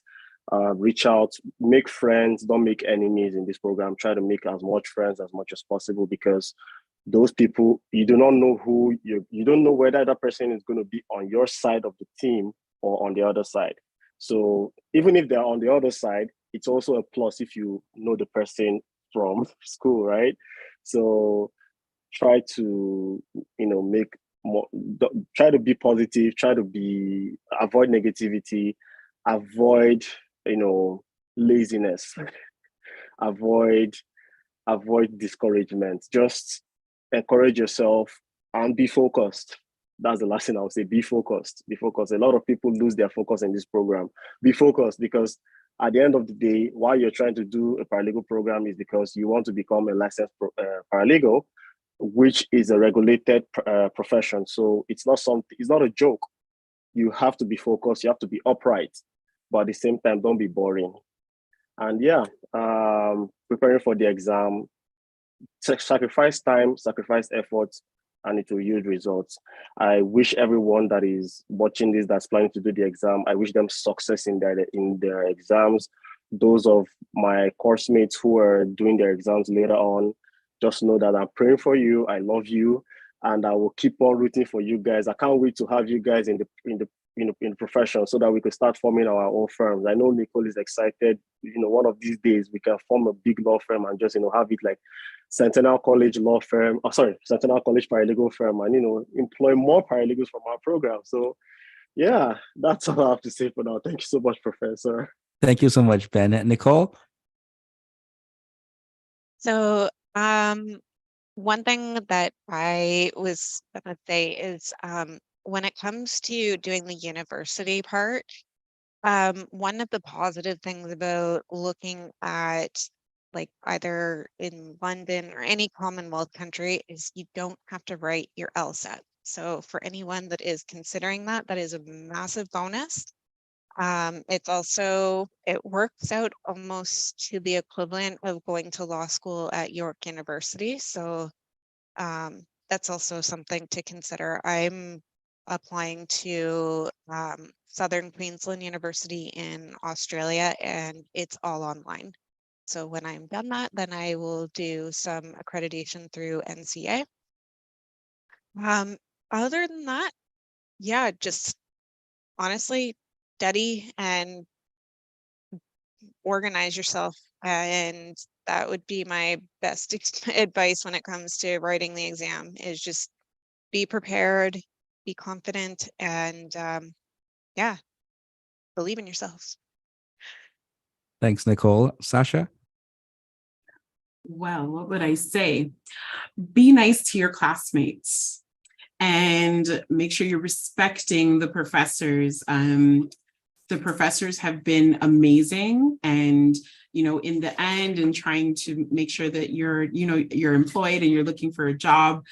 Reach out, make friends, don't make enemies in this program. Try to make as much friends as much as possible, because those people, you do not know you don't know whether that person is going to be on your side of the team or on the other side. So even if they're on the other side, it's also a plus if you know the person from school, right? So try to, make more, try to be positive, avoid negativity, avoid laziness, avoid discouragement. Just encourage yourself and be focused. That's the last thing I would say. Be focused. Be focused. A lot of people lose their focus in this program. Be focused, because at the end of the day, why you're trying to do a paralegal program is because you want to become a licensed paralegal, which is a regulated profession. So it's not a joke. You have to be focused. You have to be upright, but at the same time, don't be boring. And preparing for the exam, sacrifice time, sacrifice effort, and it will yield results. I wish everyone that is watching this, that's planning to do the exam, I wish them success in their exams. Those of my course mates who are doing their exams later on, just know that I'm praying for you. I love you, and I will keep on rooting for you guys. I can't wait to have you guys in in profession so that we could start forming our own firms. I know Nicole is excited. One of these days we can form a big law firm and just have it like Centennial College law firm. Oh, sorry, Centennial College paralegal firm, and employ more paralegals from our program. So yeah, that's all I have to say for now. Thank you so much, Professor. Thank you so much, Ben. Nicole? So one thing that I was gonna say is when it comes to doing the university part, one of the positive things about looking at like either in London or any Commonwealth country is you don't have to write your LSAT. So for anyone that is considering that, that is a massive bonus. It works out almost to the equivalent of going to law school at York University. So that's also something to consider. I'm applying to Southern Queensland University in Australia, and it's all online. So when I'm done that, then I will do some accreditation through NCA. Other than that, yeah, just honestly study and organize yourself, and that would be my best advice when it comes to writing the exam, is just be prepared, be confident, and yeah, believe in yourselves. Thanks, Nicole. Sasha? Well, what would I say? Be nice to your classmates and make sure you're respecting the professors. The professors have been amazing, and in the end, and trying to make sure that you're employed and you're looking for a job,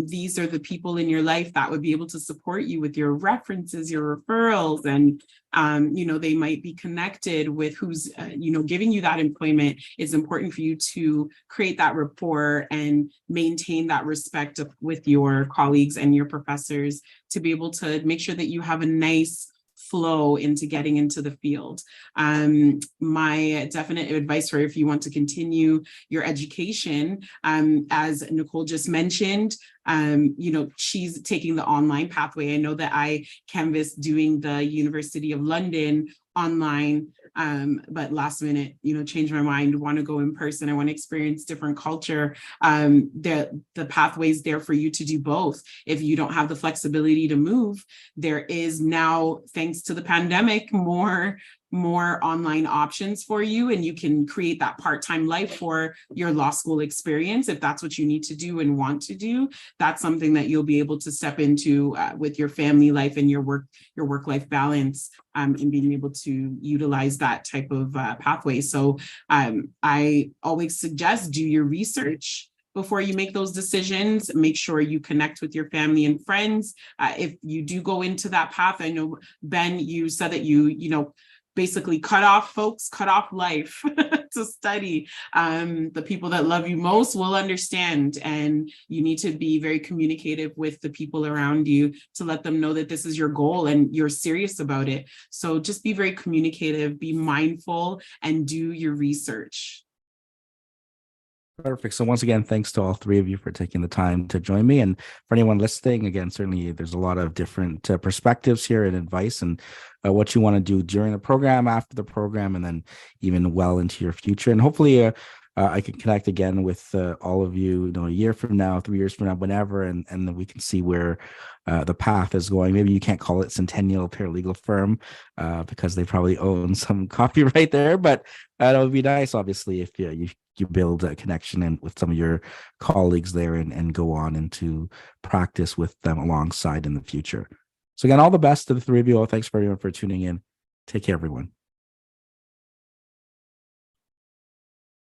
these are the people in your life that would be able to support you with your references, your referrals, and they might be connected with who's giving you that employment. It's important for you to create that rapport and maintain that respect with your colleagues and your professors to be able to make sure that you have a nice flow into getting into the field. My definite advice for if you want to continue your education, as Nicole just mentioned, she's taking the online pathway. I know that I canvassed doing the University of London online, but last minute, changed my mind, want to go in person. I want to experience different culture. The pathway's there for you to do both. If you don't have the flexibility to move, there is now, thanks to the pandemic, more online options for you, and you can create that part-time life for your law school experience. If that's what you need to do and want to do, that's something that you'll be able to step into with your family life and your work-life balance, and being able to utilize that type of pathway. So I always suggest do your research before you make those decisions. Make sure you connect with your family and friends. If you do go into that path, I know, Ben, you said that you basically cut off life to study. The people that love you most will understand, and you need to be very communicative with the people around you to let them know that this is your goal and you're serious about it. So just be very communicative, be mindful, and do your research. Perfect. So once again, thanks to all three of you for taking the time to join me. And for anyone listening, again, certainly there's a lot of different perspectives here and advice and what you want to do during the program, after the program, and then even well into your future. And hopefully I can connect again with all of you, a year from now, 3 years from now, whenever, and then we can see where the path is going. Maybe you can't call it Centennial Paralegal Firm because they probably own some copyright there, but it would be nice, obviously, if you build a connection and with some of your colleagues there and go on into practice with them alongside in the future. So again, all the best to the three of you all. Thanks for everyone for tuning in. Take care, everyone.